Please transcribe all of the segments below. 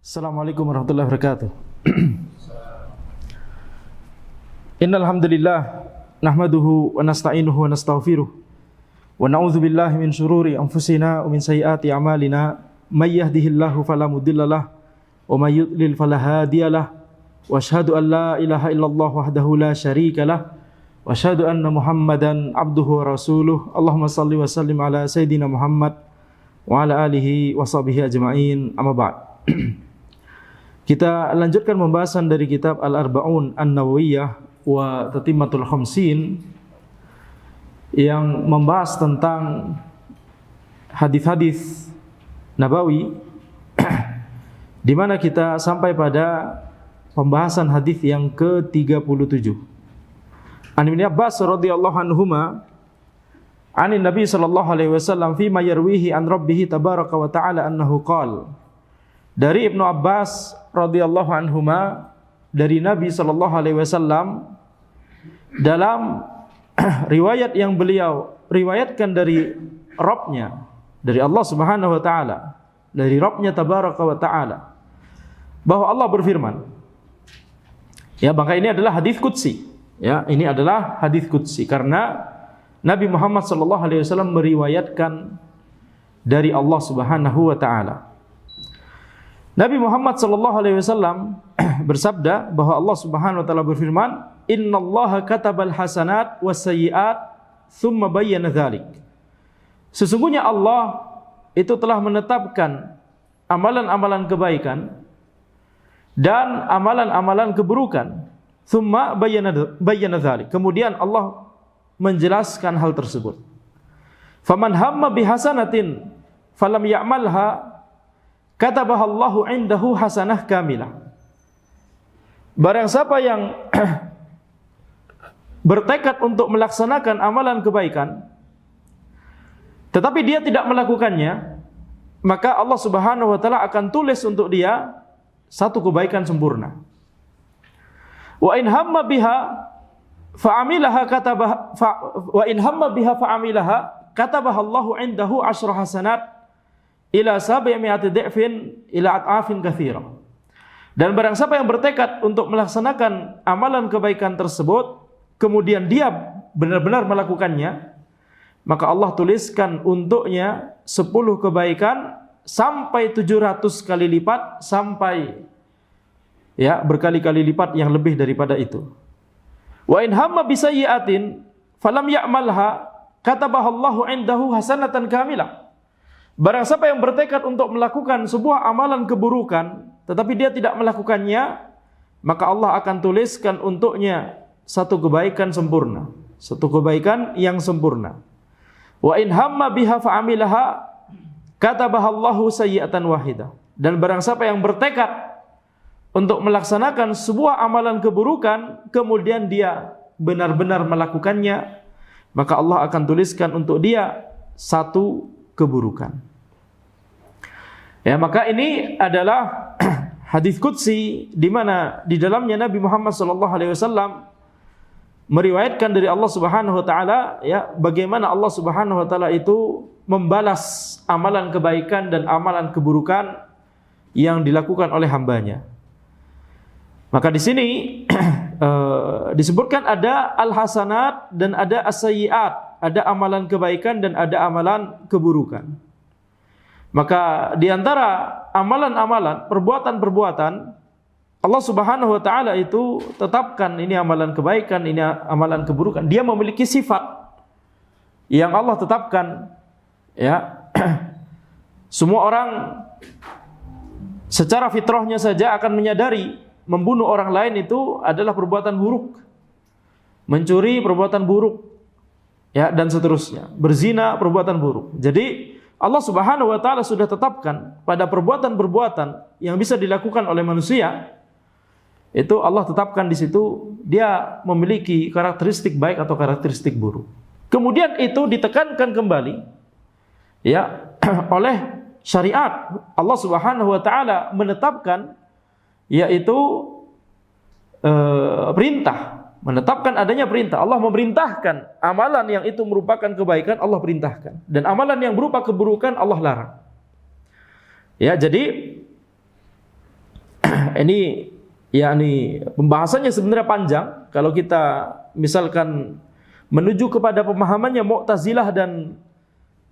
Assalamualaikum warahmatullahi wabarakatuh. Innal hamdalillah nahmaduhu wa nasta'inuhu wa nastaghfiruh wa na'udzu billahi min shururi anfusina wa min sayyiati a'malina may yahdihillahu fala mudhillalah wa may yudlil fala hadiyalah wa asyhadu an la ilaha illallah wahdahu la syarikalah wa asyhadu anna Muhammadan abduhu wa rasuluh. Allahumma shalli wa sallim ala sayidina Muhammad wa ala alihi wa sahbihi ajma'in. Amma ba'd. Kita lanjutkan pembahasan dari kitab Al-Arba'un An-Nawawiyah wa Tatimmatul Khamsin yang membahas tentang hadis-hadis Nabawi, di mana kita sampai pada pembahasan hadis yang ke-37. An Ibnu Abbas radhiyallahu anhuma anin Nabi sallallahu alaihi wasallam fi ma yarwihi an rabbih tabaraka wa ta'ala annahu qala. Dari Ibnu Abbas radhiyallahu anhuma dari Nabi sallallahu alaihi wasallam dalam riwayat yang beliau riwayatkan dari Rabb-Nya, dari Allah Subhanahu wa taala, dari Rabb-Nya tabaraka wa taala, bahwa Allah berfirman. Ya, maka ini adalah hadis qudsi. Ya, ini adalah hadis qudsi karena Nabi Muhammad sallallahu alaihi wasallam meriwayatkan dari Allah Subhanahu wa taala. Nabi Muhammad sallallahu alaihi wasallam bersabda bahwa Allah Subhanahu wa taala berfirman, "Innallaha katabal hasanat wasayyi'at, tsumma bayyana dzalik." Sesungguhnya Allah itu telah menetapkan amalan-amalan kebaikan dan amalan-amalan keburukan. Tsumma bayyana dzalik. Kemudian Allah menjelaskan hal tersebut. Faman hamma bihasanatin falam ya'malha katabahallahu indahu hasanah kamilah. Barang siapa yang bertekad untuk melaksanakan amalan kebaikan tetapi dia tidak melakukannya, maka Allah Subhanahu wa taala akan tulis untuk dia satu kebaikan sempurna. Wa in hamma biha fa'amilaha katabahallahu indahu asyra hasanat ila sab'imi'ati dha'fin ila at'afin katsira. Dan barang siapa yang bertekad untuk melaksanakan amalan kebaikan tersebut kemudian dia benar-benar melakukannya, maka Allah tuliskan untuknya 10 kebaikan sampai 700 kali lipat, sampai ya berkali-kali lipat yang lebih daripada itu. Wa in hamma bisayyi'atin falam ya'malha katabahallahu indahu hasanatan kamilah. Barang siapa yang bertekad untuk melakukan sebuah amalan keburukan tetapi dia tidak melakukannya, maka Allah akan tuliskan untuknya satu kebaikan sempurna, satu kebaikan yang sempurna. Wa in hamma biha fa'amilaha katabahallahu sayyi'atan wahidah. Dan barang siapa yang bertekad untuk melaksanakan sebuah amalan keburukan kemudian dia benar-benar melakukannya, maka Allah akan tuliskan untuk dia satu keburukan. Ya, maka ini adalah hadis qudsi di mana di dalamnya Nabi Muhammad sallallahu alaihi wasallam meriwayatkan dari Allah Subhanahu wa taala, ya, bagaimana Allah Subhanahu wa taala itu membalas amalan kebaikan dan amalan keburukan yang dilakukan oleh hambanya. Maka di sini disebutkan ada al-hasanat dan ada as-sayyi'at, ada amalan kebaikan dan ada amalan keburukan. Maka di antara amalan-amalan, perbuatan-perbuatan, Allah Subhanahu wa taala itu tetapkan ini amalan kebaikan, ini amalan keburukan. Dia memiliki sifat yang Allah tetapkan, ya. Semua orang secara fitrahnya saja akan menyadari membunuh orang lain itu adalah perbuatan buruk. Mencuri perbuatan buruk, ya, dan seterusnya. Berzina perbuatan buruk. Jadi Allah Subhanahu wa taala sudah tetapkan pada perbuatan-perbuatan yang bisa dilakukan oleh manusia, itu Allah tetapkan di situ dia memiliki karakteristik baik atau karakteristik buruk. Kemudian itu ditekankan kembali, ya, oleh syariat. Allah Subhanahu wa taala menetapkan, yaitu perintah, menetapkan adanya perintah. Allah memerintahkan amalan yang itu merupakan kebaikan, Allah perintahkan, dan amalan yang berupa keburukan Allah larang. Ya, jadi Ini yakni pembahasannya sebenarnya panjang. Kalau kita misalkan menuju kepada pemahamannya Mu'tazilah dan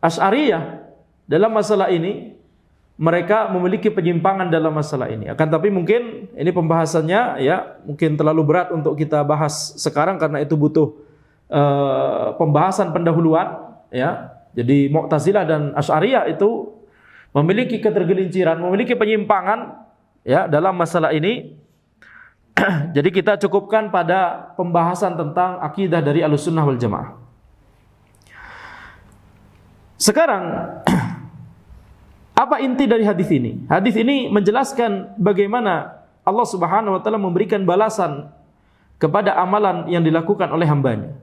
Asy'ariyah dalam masalah ini, mereka memiliki penyimpangan dalam masalah ini. Akan tapi mungkin ini pembahasannya ya mungkin terlalu berat untuk kita bahas sekarang karena itu butuh pembahasan pendahuluan ya. Jadi Mu'tazilah dan Asy'ariyah itu memiliki ketergelinciran, memiliki penyimpangan ya dalam masalah ini. Jadi kita cukupkan pada pembahasan tentang akidah dari Ahlussunnah wal Jamaah. Sekarang apa inti dari hadis ini? Hadis ini menjelaskan bagaimana Allah Subhanahu wa taala memberikan balasan kepada amalan yang dilakukan oleh hambanya.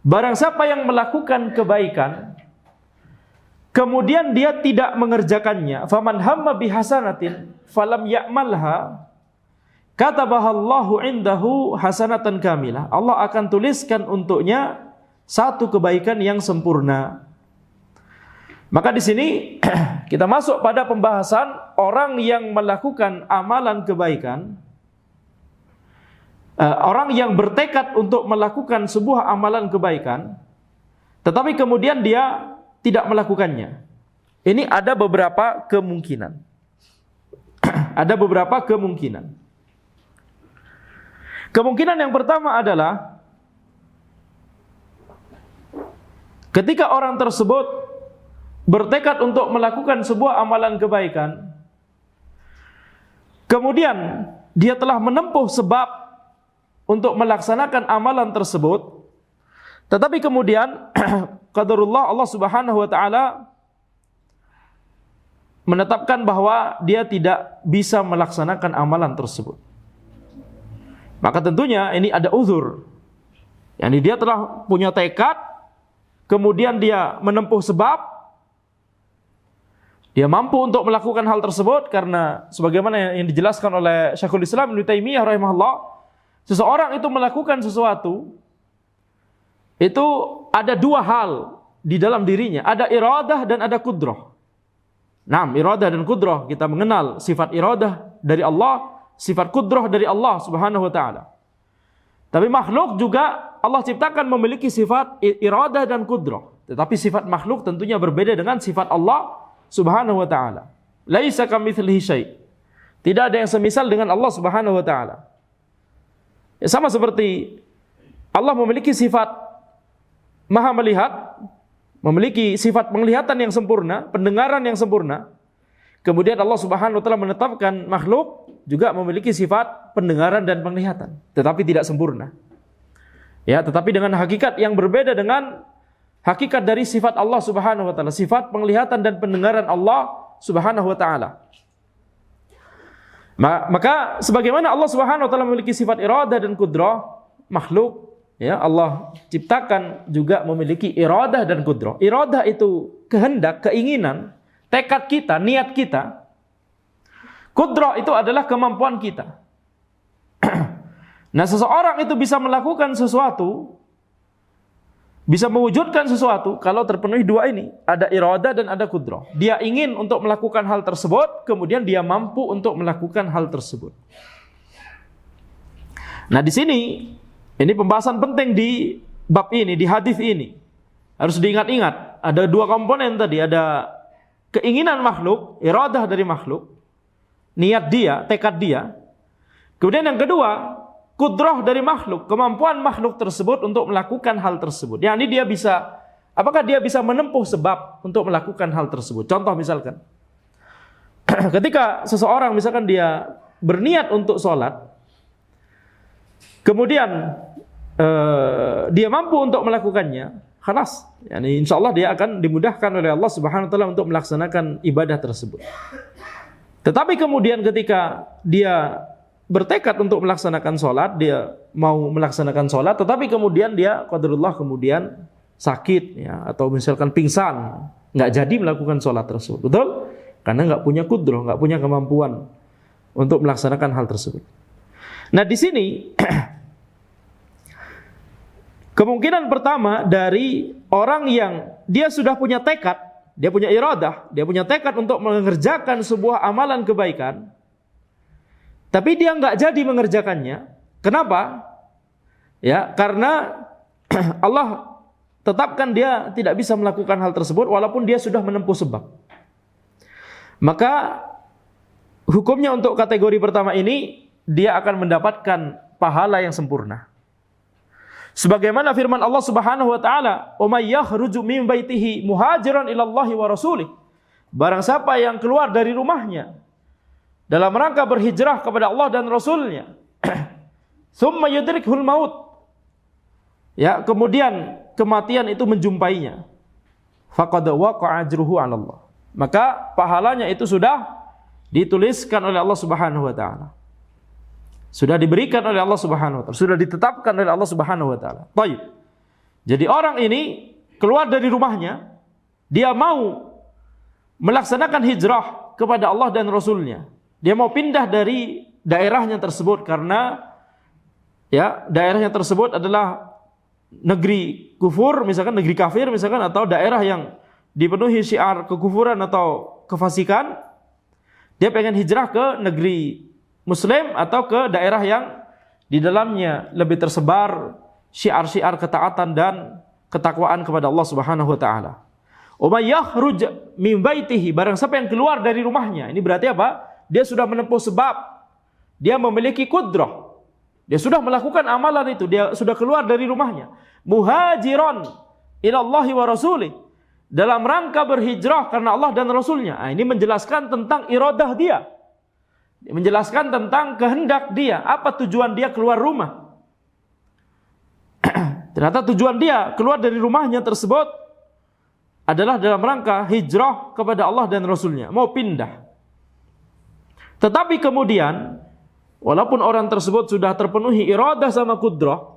Barang siapa yang melakukan kebaikan kemudian dia tidak mengerjakannya, faman hamma bihasanatin falam ya'malha katabahallahu indahu hasanatan kamilah. Allah akan tuliskan untuknya satu kebaikan yang sempurna. Maka di sini kita masuk pada pembahasan orang yang melakukan amalan kebaikan, orang yang bertekad untuk melakukan sebuah amalan kebaikan, tetapi kemudian dia tidak melakukannya. Ini ada beberapa kemungkinan. Ada beberapa kemungkinan. Kemungkinan yang pertama adalah ketika orang tersebut bertekad untuk melakukan sebuah amalan kebaikan, kemudian dia telah menempuh sebab untuk melaksanakan amalan tersebut, tetapi kemudian qadarullah Allah Subhanahu wa taala menetapkan bahwa dia tidak bisa melaksanakan amalan tersebut. Maka tentunya ini ada uzur. Yani dia telah punya tekad, kemudian dia menempuh sebab, dia mampu untuk melakukan hal tersebut karena sebagaimana yang dijelaskan oleh Syekhul Islam Ibnu Taimiyah rahimahullah, seseorang itu melakukan sesuatu itu ada dua hal di dalam dirinya, ada iradah dan ada kudrah. Nah, iradah dan kudrah, kita mengenal sifat iradah dari Allah, sifat kudrah dari Allah Subhanahu wa taala. Tapi makhluk juga Allah ciptakan memiliki sifat iradah dan kudrah. Tetapi sifat makhluk tentunya berbeda dengan sifat Allah Subhanahu wa taala. Laisa kamitslihi syai'. Tidak ada yang semisal dengan Allah Subhanahu wa taala. Ya, sama seperti Allah memiliki sifat Maha melihat, memiliki sifat penglihatan yang sempurna, pendengaran yang sempurna. Kemudian Allah Subhanahu wa taala menetapkan makhluk juga memiliki sifat pendengaran dan penglihatan, tetapi tidak sempurna. Ya, tetapi dengan hakikat yang berbeda dengan hakikat dari sifat Allah Subhanahu wa taala, sifat penglihatan dan pendengaran Allah Subhanahu wa taala. Maka sebagaimana Allah Subhanahu wa taala memiliki sifat iradah dan kudrah, makhluk ya Allah ciptakan juga memiliki iradah dan kudrah. Iradah itu kehendak, keinginan, tekad kita, niat kita. Kudrah itu adalah kemampuan kita. Nah, seseorang itu bisa melakukan sesuatu, bisa mewujudkan sesuatu kalau terpenuhi dua ini, ada iradah dan ada kudrah. Dia ingin untuk melakukan hal tersebut, kemudian dia mampu untuk melakukan hal tersebut. Nah, di sini ini pembahasan penting di bab ini, di hadis ini. Harus diingat-ingat, ada dua komponen tadi, ada keinginan makhluk, iradah dari makhluk, niat dia, tekad dia. Kemudian yang kedua, kudrah dari makhluk, kemampuan makhluk tersebut untuk melakukan hal tersebut. Yang ini dia bisa, apakah dia bisa menempuh sebab untuk melakukan hal tersebut? Contoh misalkan, ketika seseorang misalkan dia berniat untuk sholat, kemudian dia mampu untuk melakukannya, khalas, yani insya Allah dia akan dimudahkan oleh Allah Subhanahu wa taala untuk melaksanakan ibadah tersebut. Tetapi kemudian ketika dia bertekad untuk melaksanakan sholat, dia mau melaksanakan sholat, tetapi kemudian dia qadarullah kemudian sakit ya, atau misalkan pingsan, nggak jadi melakukan sholat tersebut, betul? Karena nggak punya kudrah, nggak punya kemampuan untuk melaksanakan hal tersebut. Nah, di sini kemungkinan pertama dari orang yang dia sudah punya tekad, dia punya iradah, dia punya tekad untuk mengerjakan sebuah amalan kebaikan, tapi dia nggak jadi mengerjakannya. Kenapa? Ya, karena Allah tetapkan dia tidak bisa melakukan hal tersebut walaupun dia sudah menempuh sebab. Maka hukumnya untuk kategori pertama ini, dia akan mendapatkan pahala yang sempurna. Sebagaimana firman Allah Subhanahu wa taala, "Wa may yakhruju min baitihi muhajiran ila Allahi wa rasulih." Barang siapa yang keluar dari rumahnya dalam rangka berhijrah kepada Allah dan Rasulnya, tsumma yudrikhul maut, ya, kemudian kematian itu menjumpainya, faqad waqa'a ajruhu 'ala Allah. Maka pahalanya itu sudah dituliskan oleh Allah Subhanahu wa taala. Sudah diberikan oleh Allah Subhanahu wa taala, sudah ditetapkan oleh Allah Subhanahu wa taala. Baik. Jadi orang ini keluar dari rumahnya, dia mau melaksanakan hijrah kepada Allah dan Rasulnya. Dia mau pindah dari daerahnya tersebut karena ya, daerahnya tersebut adalah negeri kufur, misalkan negeri kafir misalkan, atau daerah yang dipenuhi syiar kekufuran atau kefasikan. Dia pengen hijrah ke negeri Muslim atau ke daerah yang di dalamnya lebih tersebar syiar-syiar ketaatan dan ketakwaan kepada Allah Subhanahu wa taala. May yakhruj min baitihi, barang siapa yang keluar dari rumahnya. Ini berarti apa? Dia sudah menempuh sebab. Dia memiliki kudrah. Dia sudah melakukan amalan itu, dia sudah keluar dari rumahnya. Muhajiran ila Allahi wa rasulih, dalam rangka berhijrah karena Allah dan Rasulnya. Ini menjelaskan tentang iradah dia. Menjelaskan tentang kehendak dia, apa tujuan dia keluar rumah. Ternyata tujuan dia keluar dari rumahnya tersebut adalah dalam rangka hijrah kepada Allah dan Rasulnya, mau pindah. Tetapi kemudian, walaupun orang tersebut sudah terpenuhi iradah sama kudrah,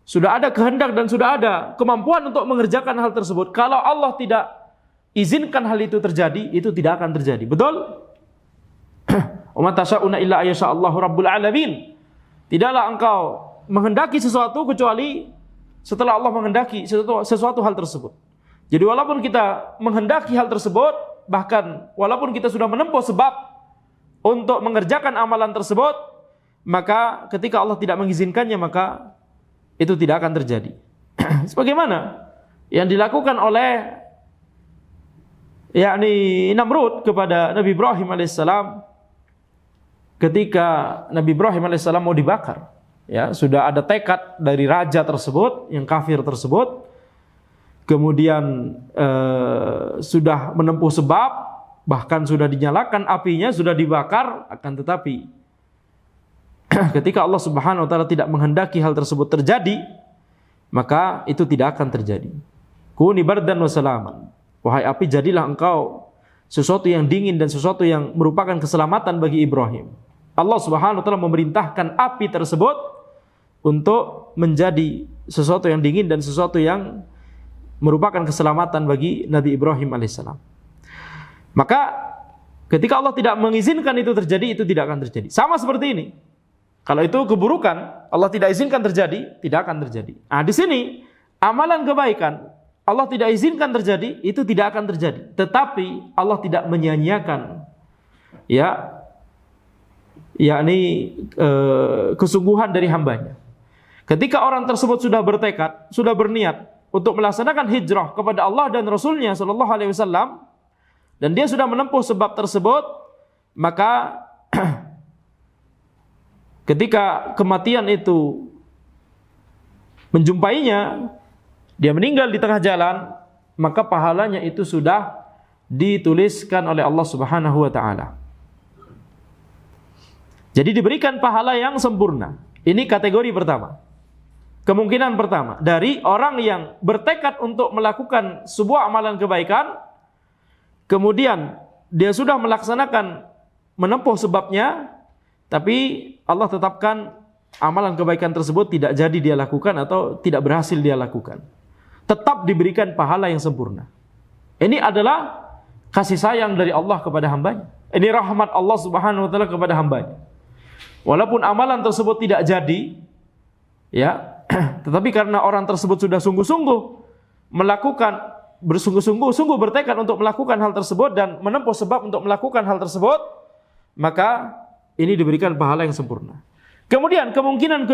sudah ada kehendak dan sudah ada kemampuan untuk mengerjakan hal tersebut, kalau Allah tidak izinkan hal itu terjadi, itu tidak akan terjadi. Betul? Wa ma tasyauna illa ayyasha Allahu rabbul alamin. Tidaklah engkau menghendaki sesuatu kecuali setelah Allah menghendaki sesuatu hal tersebut. Jadi walaupun kita menghendaki hal tersebut, bahkan walaupun kita sudah menempuh sebab untuk mengerjakan amalan tersebut, maka ketika Allah tidak mengizinkannya, maka itu tidak akan terjadi. Sebagaimana yang dilakukan oleh yakni Namrud kepada Nabi Ibrahim alaihissalam ketika Nabi Ibrahim alaihissalam mau dibakar. Ya, sudah ada tekad dari raja tersebut, yang kafir tersebut, kemudian sudah menempuh sebab, bahkan sudah dinyalakan apinya, sudah dibakar, akan tetapi ketika Allah Subhanahu wa taala tidak menghendaki hal tersebut terjadi, maka itu tidak akan terjadi. Kuni bardan wa salaman. Wahai api, jadilah engkau sesuatu yang dingin dan sesuatu yang merupakan keselamatan bagi Ibrahim. Allah Subhanahu wa taala memerintahkan api tersebut untuk menjadi sesuatu yang dingin dan sesuatu yang merupakan keselamatan bagi Nabi Ibrahim alaihissalam. Maka ketika Allah tidak mengizinkan itu terjadi, itu tidak akan terjadi. Sama seperti ini. Kalau itu keburukan, Allah tidak izinkan terjadi, tidak akan terjadi. Nah, di sini amalan kebaikan Allah tidak izinkan terjadi, itu tidak akan terjadi. Tetapi Allah tidak menyia-nyiakan yakni kesungguhan dari hambanya. Ketika orang tersebut sudah bertekad, sudah berniat untuk melaksanakan hijrah kepada Allah dan Rasulnya sallallahu alaihi wasallam, dan dia sudah menempuh sebab tersebut, maka ketika kematian itu menjumpainya, dia meninggal di tengah jalan, maka pahalanya itu sudah dituliskan oleh Allah Subhanahu wa taala. Jadi diberikan pahala yang sempurna. Ini kategori pertama. Kemungkinan pertama dari orang yang bertekad untuk melakukan sebuah amalan kebaikan, kemudian dia sudah melaksanakan, menempuh sebabnya, tapi Allah tetapkan amalan kebaikan tersebut tidak jadi dia lakukan atau tidak berhasil dia lakukan. Tetap diberikan pahala yang sempurna. Ini adalah kasih sayang dari Allah kepada hambanya. Ini rahmat Allah Subhanahu wa taala kepada hambanya. Walaupun amalan tersebut tidak jadi, ya, tetapi karena orang tersebut sudah sungguh-sungguh melakukan, sungguh bertekad untuk melakukan hal tersebut dan menempuh sebab untuk melakukan hal tersebut, maka ini diberikan pahala yang sempurna. Kemudian kemungkinan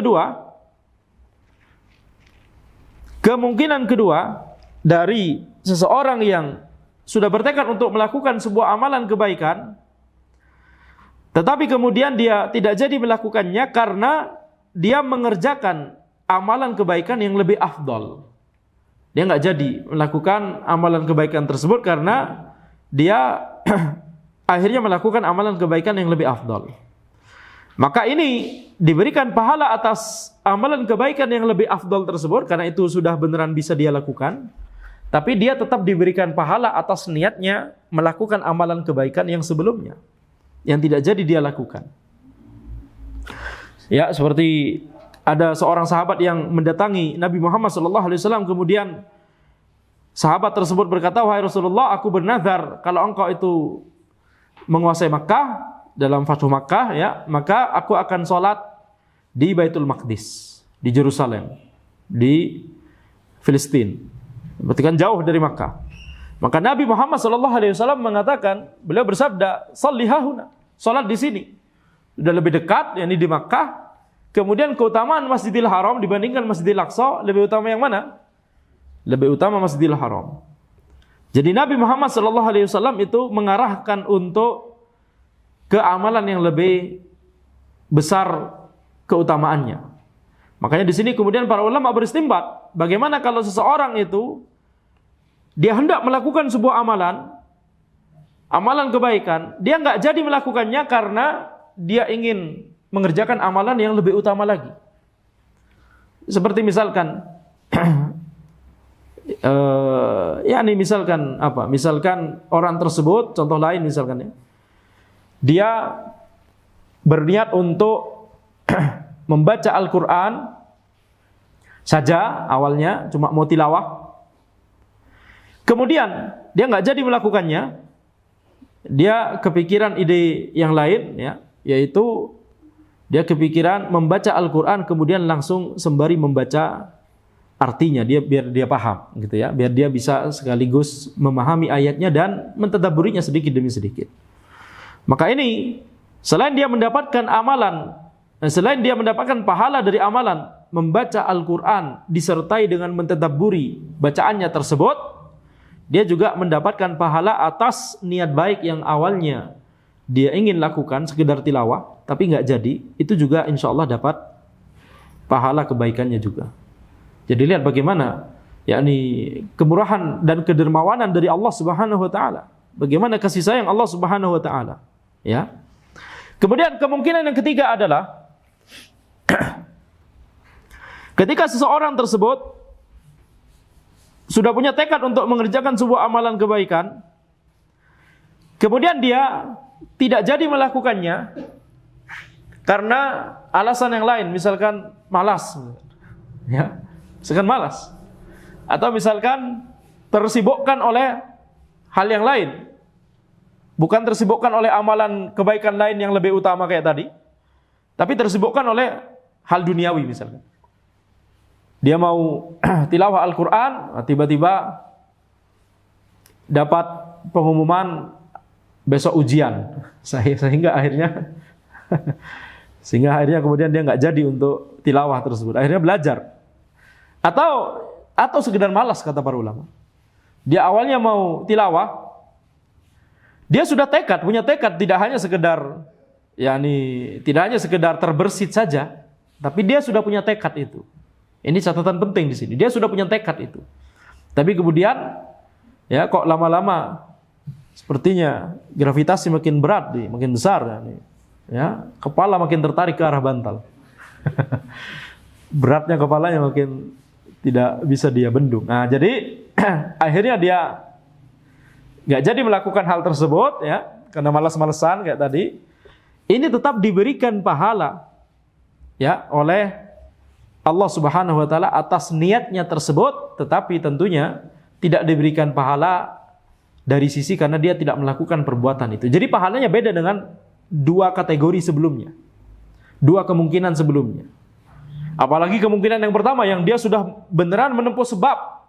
kedua dari seseorang yang sudah bertekad untuk melakukan sebuah amalan kebaikan, tetapi kemudian dia tidak jadi melakukannya karena dia mengerjakan amalan kebaikan yang lebih afdal. Dia nggak jadi melakukan amalan kebaikan tersebut karena dia akhirnya melakukan amalan kebaikan yang lebih afdal. Maka ini diberikan pahala atas amalan kebaikan yang lebih afdal tersebut karena itu sudah beneran bisa dia lakukan. Tapi dia tetap diberikan pahala atas niatnya melakukan amalan kebaikan yang sebelumnya, yang tidak jadi dia lakukan. Ya, seperti ada seorang sahabat yang mendatangi Nabi Muhammad SAW, kemudian sahabat tersebut berkata, "Wahai Rasulullah, aku bernazar kalau engkau itu menguasai Makkah, dalam Fathu Makkah, ya, maka aku akan sholat di Baitul Maqdis, di Yerusalem, di Filistin." Berarti kan jauh dari Makkah. Maka Nabi Muhammad SAW mengatakan, beliau bersabda, "Shalli hahuna," sholat di sini. Sudah lebih dekat, yakni di Makkah. Kemudian keutamaan Masjidil Haram dibandingkan Masjidil Aqsa, lebih utama yang mana? Lebih utama Masjidil Haram. Jadi Nabi Muhammad SAW itu mengarahkan untuk ke amalan yang lebih besar keutamaannya. Makanya di sini kemudian para ulama beristinbat, bagaimana kalau seseorang itu dia hendak melakukan sebuah amalan kebaikan, dia nggak jadi melakukannya karena dia ingin mengerjakan amalan yang lebih utama lagi. Seperti misalkan misalkan orang tersebut, contoh lain misalkan ya, dia berniat untuk membaca Al-Quran saja awalnya, cuma mau tilawah. Kemudian dia nggak jadi melakukannya, dia kepikiran ide yang lain, ya, yaitu dia kepikiran membaca Al-Quran kemudian langsung sembari membaca artinya, biar dia paham, gitu ya, biar dia bisa sekaligus memahami ayatnya dan mentadabburinya sedikit demi sedikit. Maka ini selain dia mendapatkan pahala dari amalan membaca Al-Quran disertai dengan mentadabburi bacaannya tersebut, dia juga mendapatkan pahala atas niat baik yang awalnya dia ingin lakukan sekedar tilawah tapi nggak jadi, itu juga insya Allah dapat pahala kebaikannya juga. Jadi lihat bagaimana yakni kemurahan dan kedermawanan dari Allah Subhanahu wa taala. Bagaimana kasih sayang Allah Subhanahu wa taala, ya. Kemudian kemungkinan yang ketiga adalah ketika seseorang tersebut sudah punya tekad untuk mengerjakan sebuah amalan kebaikan, kemudian dia tidak jadi melakukannya karena alasan yang lain, misalkan malas, ya, misalkan malas, atau misalkan tersibukkan oleh hal yang lain, bukan tersibukkan oleh amalan kebaikan lain yang lebih utama kayak tadi, tapi tersibukkan oleh hal duniawi misalkan. Dia mau tilawah Al-Quran, tiba-tiba dapat pengumuman besok ujian, sehingga akhirnya kemudian dia nggak jadi untuk tilawah tersebut. Akhirnya belajar, atau sekedar malas kata para ulama. Dia awalnya mau tilawah, dia sudah punya tekad, tidak hanya sekedar terbersit saja, tapi dia sudah punya tekad itu. Ini catatan penting di sini. Dia sudah punya tekad itu. Tapi kemudian ya kok lama-lama sepertinya gravitasi makin berat, makin besar, ya, kepala makin tertarik ke arah bantal. Beratnya kepalanya makin tidak bisa dia bendung. Nah, jadi akhirnya dia nggak jadi melakukan hal tersebut, ya, karena malas-malesan kayak tadi. Ini tetap diberikan pahala, ya, oleh Allah Subhanahu wa taala atas niatnya tersebut, tetapi tentunya tidak diberikan pahala dari sisi karena dia tidak melakukan perbuatan itu. Jadi pahalanya beda dengan dua kategori sebelumnya, dua kemungkinan sebelumnya. Apalagi kemungkinan yang pertama yang dia sudah beneran menempuh sebab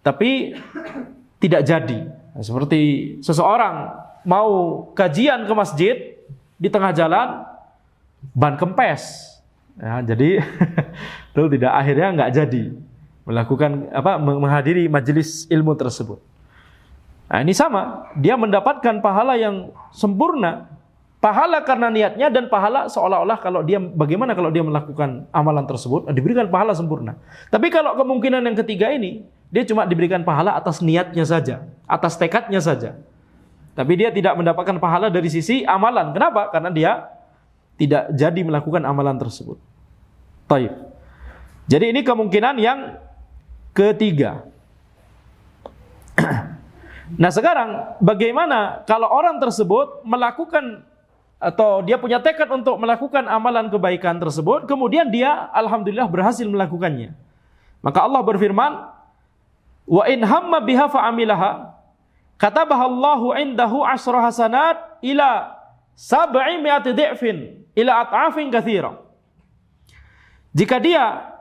tapi tidak jadi. Nah, seperti seseorang mau kajian ke masjid di tengah jalan ban kempes. Ya, jadi itu tidak, akhirnya nggak jadi melakukan menghadiri majelis ilmu tersebut. Nah, ini sama, dia mendapatkan pahala yang sempurna, pahala karena niatnya dan pahala seolah-olah bagaimana kalau dia melakukan amalan tersebut diberikan pahala sempurna. Tapi kalau kemungkinan yang ketiga ini, dia cuma diberikan pahala atas niatnya saja, atas tekadnya saja. Tapi dia tidak mendapatkan pahala dari sisi amalan. Kenapa? Karena dia tidak jadi melakukan amalan tersebut. Taib. Jadi ini kemungkinan yang ketiga. Nah sekarang bagaimana kalau orang tersebut melakukan atau dia punya tekad untuk melakukan amalan kebaikan tersebut, kemudian dia alhamdulillah berhasil melakukannya. Maka Allah berfirman, wa in hamma biha fa'amilaha katabahallahu indahu asyra hasanat ila 700 dhi'fin ila at'afin katsira. Jika dia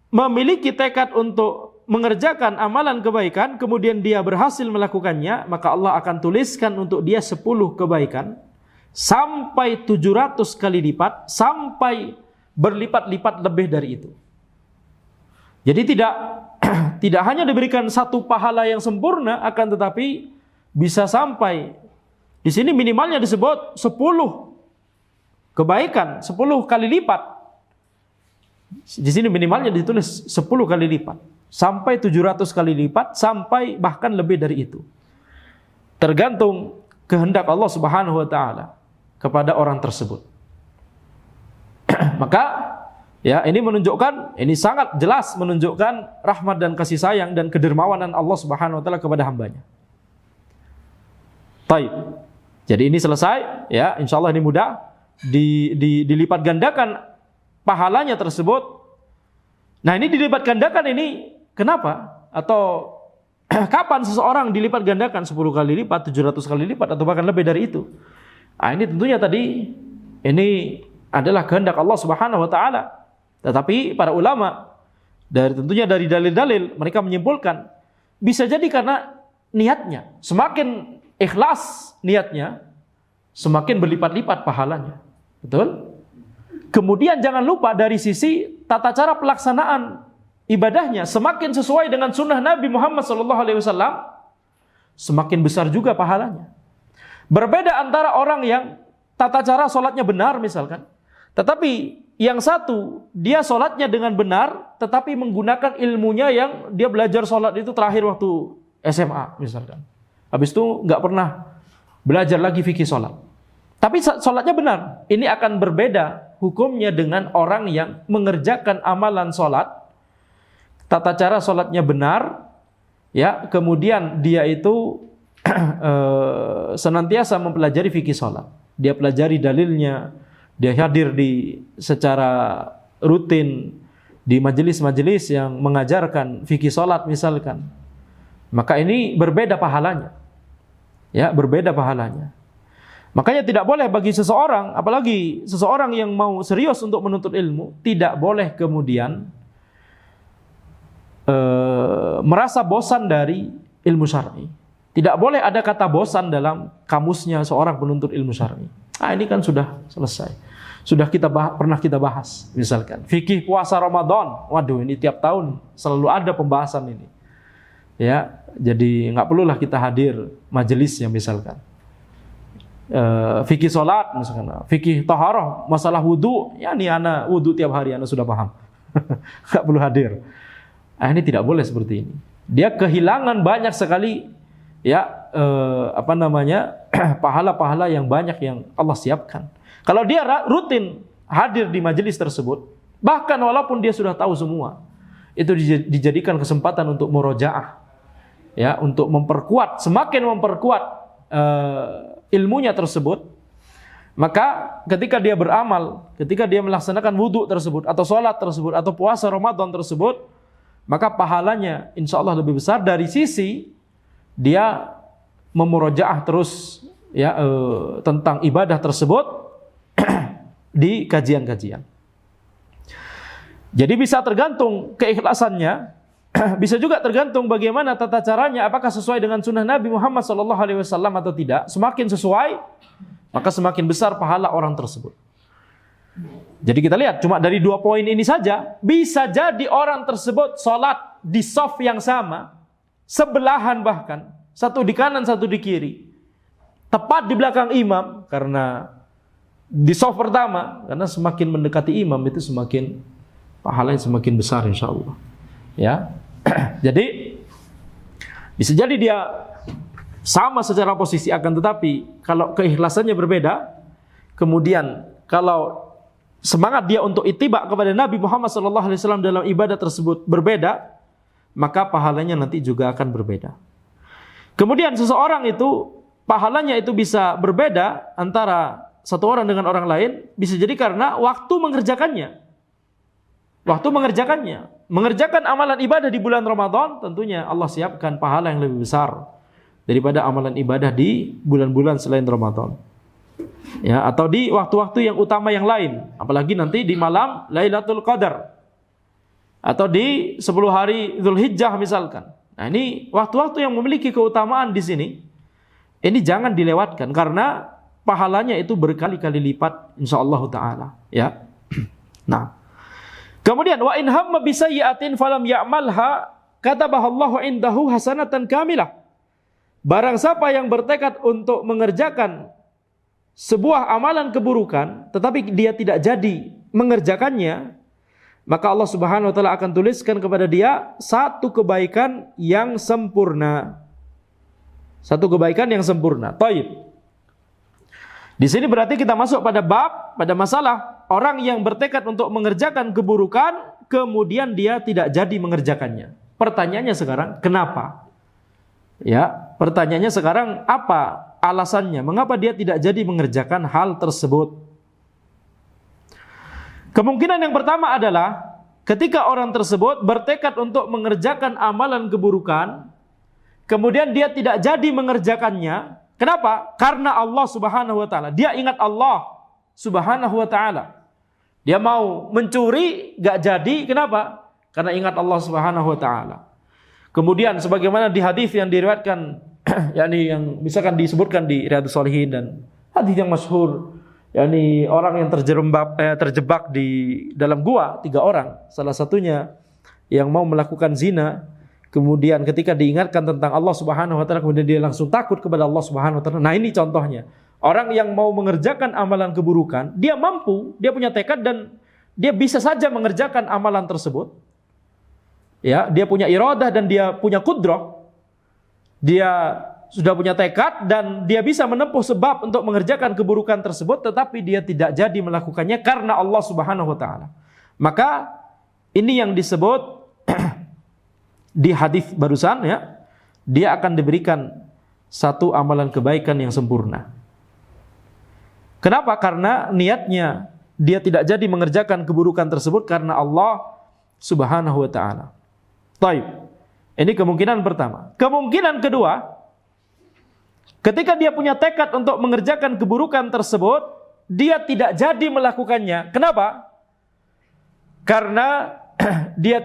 memiliki tekad untuk mengerjakan amalan kebaikan, kemudian dia berhasil melakukannya, maka Allah akan tuliskan untuk dia 10 kebaikan sampai 700 kali lipat, sampai berlipat-lipat lebih dari itu. Jadi tidak hanya diberikan satu pahala yang sempurna, akan tetapi bisa sampai, di sini minimalnya disebut 10 kebaikan, 10 kali lipat. Di sini minimalnya ditulis 10 kali lipat, sampai 700 kali lipat, sampai bahkan lebih dari itu. Tergantung kehendak Allah Subhanahu wa taala kepada orang tersebut. Maka ya, ini menunjukkan, ini sangat jelas menunjukkan rahmat dan kasih sayang dan kedermawanan Allah Subhanahu wa taala kepada hambanya. Baik. Jadi ini selesai ya, insyaallah ini mudah dilipat gandakan pahalanya tersebut. Nah, ini dilipat gandakan ini kenapa? Atau kapan seseorang dilipat gandakan 10 kali lipat, 700 kali lipat atau bahkan lebih dari itu? Nah, ini tentunya tadi ini adalah kehendak Allah Subhanahu wa taala. Tetapi para ulama tentunya dari dalil-dalil mereka menyimpulkan bisa jadi karena niatnya. Semakin ikhlas niatnya, semakin berlipat-lipat pahalanya. Betul? Kemudian jangan lupa dari sisi tata cara pelaksanaan ibadahnya, semakin sesuai dengan sunnah Nabi Muhammad SAW, semakin besar juga pahalanya. Berbeda antara orang yang tata cara sholatnya benar misalkan, tetapi yang satu dia sholatnya dengan benar, tetapi menggunakan ilmunya yang dia belajar sholat itu terakhir waktu SMA misalkan. Habis itu nggak pernah belajar lagi fikih sholat. Tapi sholatnya benar. Ini akan berbeda hukumnya dengan orang yang mengerjakan amalan sholat, tata cara sholatnya benar, ya, kemudian dia itu senantiasa mempelajari fikih sholat. Dia pelajari dalilnya, dia hadir secara rutin di majelis-majelis yang mengajarkan fikih sholat misalkan. Maka ini berbeda pahalanya. Ya, berbeda pahalanya. Makanya tidak boleh bagi seseorang, apalagi seseorang yang mau serius untuk menuntut ilmu, tidak boleh kemudian merasa bosan dari ilmu syar'i. Tidak boleh ada kata bosan dalam kamusnya seorang penuntut ilmu syar'i. Ah, ini kan sudah selesai. Sudah pernah kita bahas. Misalkan fikih puasa Ramadan. Waduh, ini tiap tahun selalu ada pembahasan ini. Ya, jadi nggak perlulah kita hadir majelisnya misalkan. Fikih salat misalkan, fikih taharah, masalah wudu, ya ini ana wudu tiap hari ana sudah paham. Nggak perlu hadir. Ini tidak boleh seperti ini. Dia kehilangan banyak sekali ya pahala-pahala yang banyak yang Allah siapkan. Kalau dia rutin hadir di majelis tersebut, bahkan walaupun dia sudah tahu semua, itu dijadikan kesempatan untuk murojaah. Ya, untuk semakin memperkuat ilmunya tersebut. Maka ketika dia beramal, ketika dia melaksanakan wudu tersebut, atau sholat tersebut, atau puasa Ramadan tersebut, maka pahalanya insya Allah lebih besar dari sisi dia memurojaah terus ya tentang ibadah tersebut di kajian-kajian. Jadi bisa tergantung keikhlasannya. Bisa juga tergantung bagaimana tata caranya, apakah sesuai dengan sunnah Nabi Muhammad SAW atau tidak. Semakin sesuai, maka semakin besar pahala orang tersebut. Jadi kita lihat, cuma dari 2 poin ini saja, bisa jadi orang tersebut sholat di shaf yang sama, sebelahan bahkan, satu di kanan, satu di kiri, tepat di belakang imam, karena di shaf pertama, karena semakin mendekati imam itu semakin pahalanya semakin besar insyaallah. Ya, jadi bisa jadi dia sama secara posisi, akan tetapi kalau keikhlasannya berbeda, kemudian kalau semangat dia untuk ittiba kepada Nabi Muhammad SAW dalam ibadah tersebut berbeda, maka pahalanya nanti juga akan berbeda. Kemudian seseorang itu pahalanya itu bisa berbeda antara satu orang dengan orang lain, bisa jadi karena waktu mengerjakannya. Waktu mengerjakan amalan ibadah di bulan Ramadan, tentunya Allah siapkan pahala yang lebih besar daripada amalan ibadah di bulan-bulan selain Ramadan. Ya, atau di waktu-waktu yang utama yang lain, apalagi nanti di malam Lailatul Qadar atau di 10 hari Dzulhijjah misalkan. Nah, ini waktu-waktu yang memiliki keutamaan di sini. Ini jangan dilewatkan karena pahalanya itu berkali-kali lipat insyaallah taala, ya. Nah, kemudian wa in hamma bi sayyi'atin falam ya'malha katabahallahu indahu hasanatan kamilah. Barang siapa yang bertekad untuk mengerjakan sebuah amalan keburukan tetapi dia tidak jadi mengerjakannya, maka Allah Subhanahu wa taala akan tuliskan kepada dia satu kebaikan yang sempurna. Satu kebaikan yang sempurna. Taib. Di sini berarti kita masuk pada masalah orang yang bertekad untuk mengerjakan keburukan kemudian dia tidak jadi mengerjakannya. Pertanyaannya sekarang, kenapa? Ya, pertanyaannya sekarang apa alasannya? Mengapa dia tidak jadi mengerjakan hal tersebut? Kemungkinan yang pertama adalah ketika orang tersebut bertekad untuk mengerjakan amalan keburukan, kemudian dia tidak jadi mengerjakannya. Kenapa? Karena Allah Subhanahu wa taala. Dia ingat Allah Subhanahu wa taala. Dia mau mencuri, gak jadi. Kenapa? Karena ingat Allah Subhanahu wa taala. Kemudian sebagaimana di hadis yang diriwayatkan yakni yang misalkan disebutkan di Riyadhus Shalihin dan hadis yang masyhur, yakni orang yang terjebak di dalam gua, 3 orang. Salah satunya yang mau melakukan zina, kemudian ketika diingatkan tentang Allah Subhanahu wa taala kemudian dia langsung takut kepada Allah Subhanahu wa taala. Nah, ini contohnya. Orang yang mau mengerjakan amalan keburukan, dia mampu, dia punya tekad dan dia bisa saja mengerjakan amalan tersebut. Ya, dia punya iradah dan dia punya kudrah. Dia sudah punya tekad dan dia bisa menempuh sebab untuk mengerjakan keburukan tersebut, tetapi dia tidak jadi melakukannya karena Allah Subhanahu wa taala. Maka ini yang disebut di hadis barusan, ya, dia akan diberikan satu amalan kebaikan yang sempurna. Kenapa? Karena niatnya dia tidak jadi mengerjakan keburukan tersebut karena Allah Subhanahu wa taala. Baik. Ini kemungkinan pertama. Kemungkinan kedua, ketika dia punya tekad untuk mengerjakan keburukan tersebut, dia tidak jadi melakukannya. Kenapa? Karena dia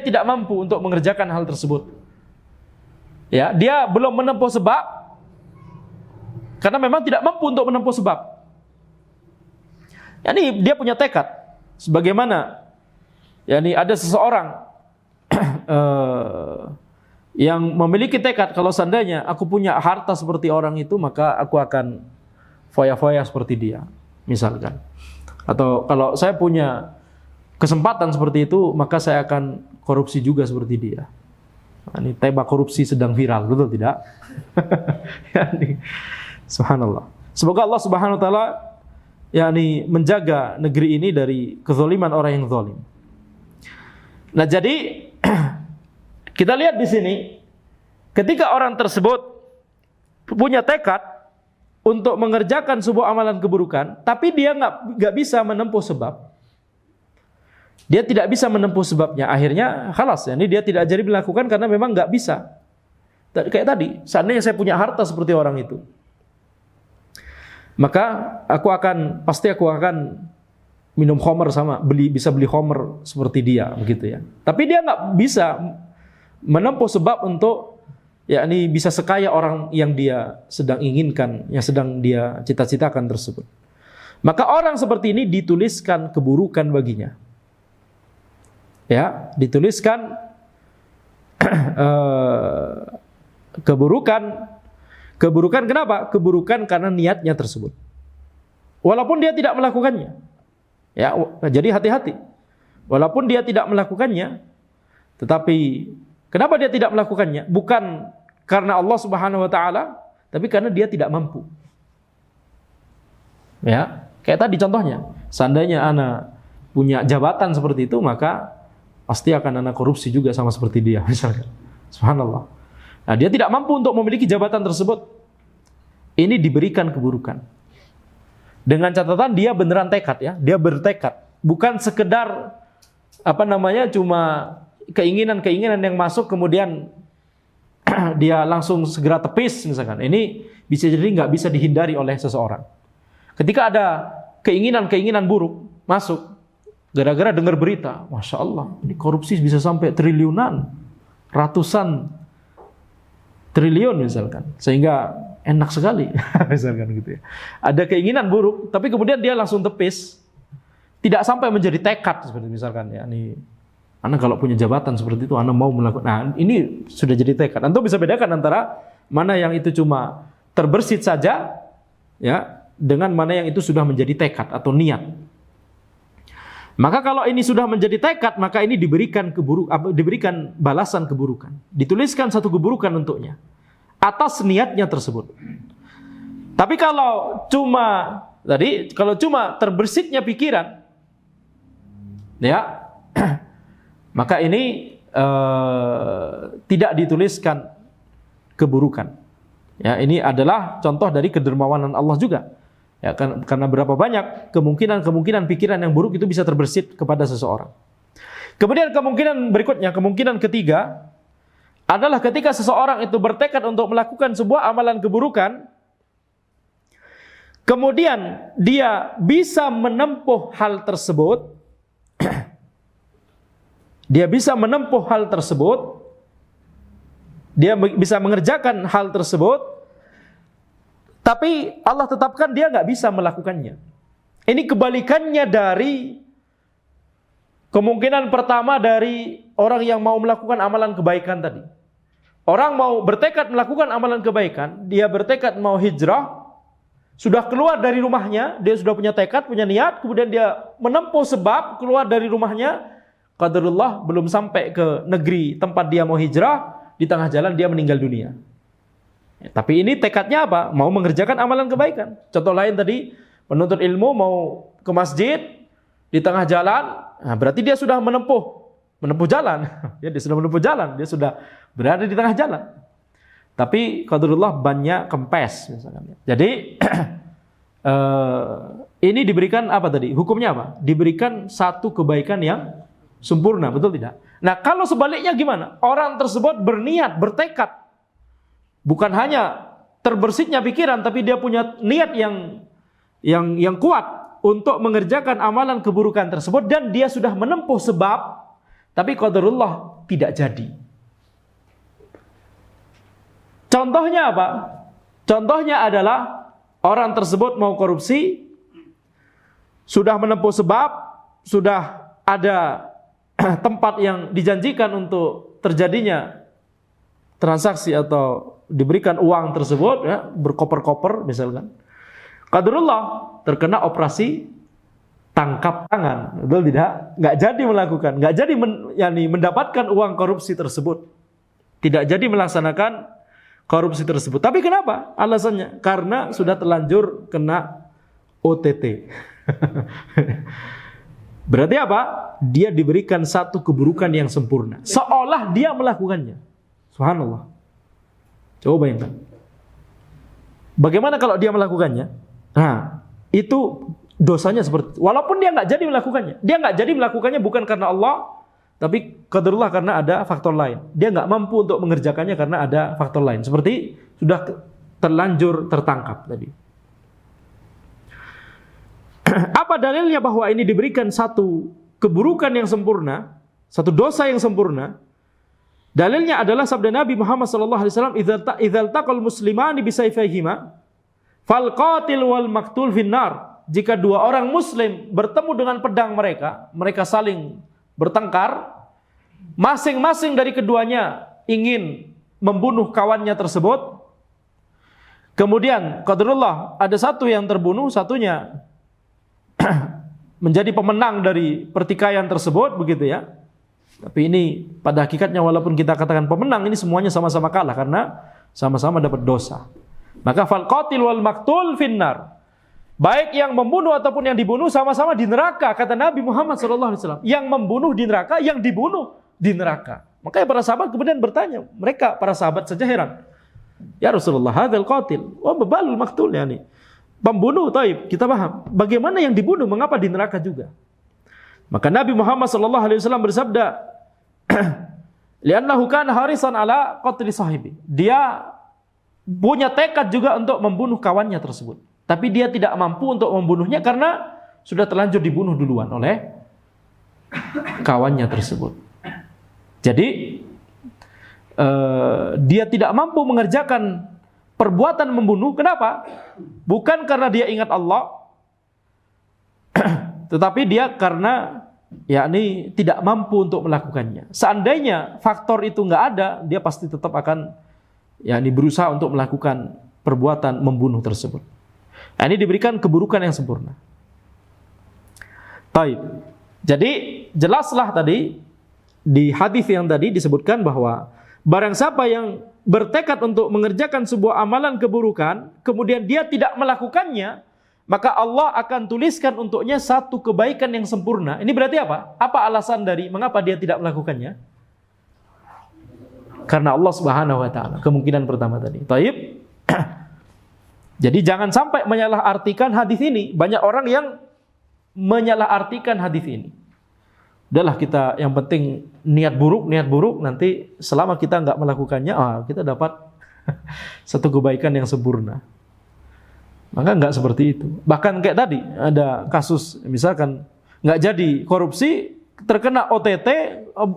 tidak mampu untuk mengerjakan hal tersebut. Ya, dia belum menempuh sebab karena memang tidak mampu untuk menempuh sebab. Yani dia punya tekad sebagaimana yani ada seseorang yang memiliki tekad, kalau seandainya aku punya harta seperti orang itu maka aku akan foya-foya seperti dia misalkan. Atau kalau saya punya kesempatan seperti itu maka saya akan korupsi juga seperti dia. Nah, ini tema korupsi sedang viral, betul tidak? Yani, subhanallah. Semoga Allah Subhanahu wa taala yani menjaga negeri ini dari kezaliman orang yang zalim. Nah, jadi kita lihat di sini ketika orang tersebut punya tekad untuk mengerjakan sebuah amalan keburukan, tapi dia nggak bisa menempuh sebab. Dia tidak bisa menempuh sebabnya. Akhirnya khalas, ini dia tidak jadi melakukan karena memang nggak bisa. Kayak tadi, seandainya saya punya harta seperti orang itu, maka pasti aku akan minum khamr bisa beli khamr seperti dia, begitu ya. Tapi dia nggak bisa menempuh sebab untuk yakni bisa sekaya orang yang dia sedang inginkan, yang sedang dia cita-citakan tersebut. Maka orang seperti ini dituliskan keburukan baginya. Ya, dituliskan keburukan kenapa? Keburukan karena niatnya tersebut. Walaupun dia tidak melakukannya. Ya, jadi hati-hati. Walaupun dia tidak melakukannya, tetapi kenapa dia tidak melakukannya? Bukan karena Allah Subhanahu wa taala, tapi karena dia tidak mampu. Ya, kayak tadi contohnya, seandainya ana punya jabatan seperti itu, maka pasti akan ana korupsi juga sama seperti dia, misalkan. Subhanallah. Nah, dia tidak mampu untuk memiliki jabatan tersebut. Ini diberikan keburukan. Dengan catatan dia beneran tekad ya, dia bertekad, bukan sekedar cuma keinginan-keinginan yang masuk kemudian dia langsung segera tepis misalkan. Ini bisa jadi nggak bisa dihindari oleh seseorang. Ketika ada keinginan-keinginan buruk masuk, gara-gara dengar berita, Masya Allah, ini korupsi bisa sampai triliunan, ratusan triliun misalkan, sehingga enak sekali, misalkan gitu ya. Ada keinginan buruk, tapi kemudian dia langsung tepis, tidak sampai menjadi tekad seperti misalkan ya, ini Anda kalau punya jabatan seperti itu, Anda mau melakukan. Nah, ini sudah jadi tekad. Anda bisa bedakan antara mana yang itu cuma terbersit saja, ya, dengan mana yang itu sudah menjadi tekad atau niat. Maka kalau ini sudah menjadi tekad, maka ini diberikan diberikan balasan keburukan. Dituliskan satu keburukan untuknya atas niatnya tersebut. Tapi kalau cuma terbersitnya pikiran, ya, maka ini tidak dituliskan keburukan. Ya, ini adalah contoh dari kedermawanan Allah juga. Ya, karena berapa banyak kemungkinan pikiran yang buruk itu bisa terbersit kepada seseorang. Kemudian kemungkinan berikutnya, kemungkinan ketiga adalah ketika seseorang itu bertekad untuk melakukan sebuah amalan keburukan, kemudian dia bisa menempuh hal tersebut, dia bisa mengerjakan hal tersebut, tapi Allah tetapkan dia nggak bisa melakukannya. Ini kebalikannya dari kemungkinan pertama dari orang yang mau melakukan amalan kebaikan tadi. Orang mau bertekad melakukan amalan kebaikan, dia bertekad mau hijrah, sudah keluar dari rumahnya, dia sudah punya tekad, punya niat, kemudian dia menempuh sebab keluar dari rumahnya, qadarullah belum sampai ke negeri tempat dia mau hijrah, di tengah jalan dia meninggal dunia. Ya, tapi ini tekadnya apa? Mau mengerjakan amalan kebaikan. Contoh lain tadi, penuntut ilmu mau ke masjid di tengah jalan, nah berarti dia sudah menempuh jalan. Ya, dia sudah menempuh jalan, dia sudah berada di tengah jalan. Tapi qadarullah bannya kempes misalkan. Jadi ini diberikan apa tadi? Hukumnya apa? Diberikan satu kebaikan yang sempurna, betul tidak? Nah, kalau sebaliknya gimana? Orang tersebut berniat, bertekad, bukan hanya terbersitnya pikiran, tapi dia punya niat yang kuat untuk mengerjakan amalan keburukan tersebut, dan dia sudah menempuh sebab, tapi qadarullah tidak jadi. Contohnya apa? Contohnya adalah orang tersebut mau korupsi, sudah menempuh sebab, sudah ada tempat yang dijanjikan untuk terjadinya transaksi atau diberikan uang tersebut, ya, berkoper-koper misalkan. Qadarullah terkena operasi tangkap tangan, betul tidak? Nggak jadi melakukan, nggak jadi mendapatkan uang korupsi tersebut, tidak jadi melaksanakan korupsi tersebut. Tapi kenapa? Alasannya karena sudah terlanjur kena OTT. Berarti apa? Dia diberikan satu keburukan yang sempurna, seolah dia melakukannya. Subhanallah. Coba bayangkan. Bagaimana kalau dia melakukannya? Nah, itu dosanya seperti itu. Walaupun dia nggak jadi melakukannya. Dia nggak jadi melakukannya bukan karena Allah, tapi qadarullah karena ada faktor lain. Dia nggak mampu untuk mengerjakannya karena ada faktor lain. Seperti sudah terlanjur tertangkap tadi. Apa dalilnya bahwa ini diberikan satu keburukan yang sempurna, satu dosa yang sempurna? Dalilnya adalah sabda Nabi Muhammad sallallahu alaihi wasallam, "Idzal taqal muslimani bisayfayhima fal qatil wal maqtul finnar." Jika dua orang muslim bertemu dengan pedang mereka, mereka saling bertengkar, masing-masing dari keduanya ingin membunuh kawannya tersebut. Kemudian qadarullah ada satu yang terbunuh, satunya menjadi pemenang dari pertikaian tersebut, begitu ya. Tapi ini pada hakikatnya walaupun kita katakan pemenang, ini semuanya sama-sama kalah karena sama-sama dapat dosa. Maka fal qatil wal maqtul finnar. Baik yang membunuh ataupun yang dibunuh sama-sama di neraka, kata Nabi Muhammad SAW. Yang membunuh di neraka, yang dibunuh di neraka. Makanya para sahabat kemudian bertanya, mereka para sahabat saja heran. Ya Rasulullah, hadzal qatil wa babalul maqtul, yani pembunuh, taib, kita paham. Bagaimana yang dibunuh, mengapa di neraka juga? Maka Nabi Muhammad SAW bersabda, li'annahu kana harisan ala qatli sahibi. Dia punya tekad juga untuk membunuh kawannya tersebut. Tapi dia tidak mampu untuk membunuhnya karena sudah terlanjur dibunuh duluan oleh kawannya tersebut. Jadi dia tidak mampu mengerjakan perbuatan membunuh. Kenapa? Bukan karena dia ingat Allah, tetapi dia karena yakni tidak mampu untuk melakukannya. Seandainya faktor itu nggak ada, dia pasti tetap akan yakni berusaha untuk melakukan perbuatan membunuh tersebut. Nah, ini diberikan keburukan yang sempurna. Baik. Jadi jelaslah tadi di hadis yang tadi disebutkan bahwa barang siapa yang bertekad untuk mengerjakan sebuah amalan keburukan, kemudian dia tidak melakukannya, maka Allah akan tuliskan untuknya satu kebaikan yang sempurna. Ini berarti apa? Apa alasan dari mengapa dia tidak melakukannya? Karena Allah Subhanahu wa taala. Kemungkinan pertama tadi. Taib. Jadi jangan sampai menyalahartikan hadis ini. Banyak orang yang menyalahartikan hadis ini. Udahlah kita, yang penting niat buruk nanti selama kita nggak melakukannya, kita dapat satu kebaikan yang sempurna. Maka nggak seperti itu. Bahkan kayak tadi ada kasus, misalkan nggak jadi korupsi, terkena OTT,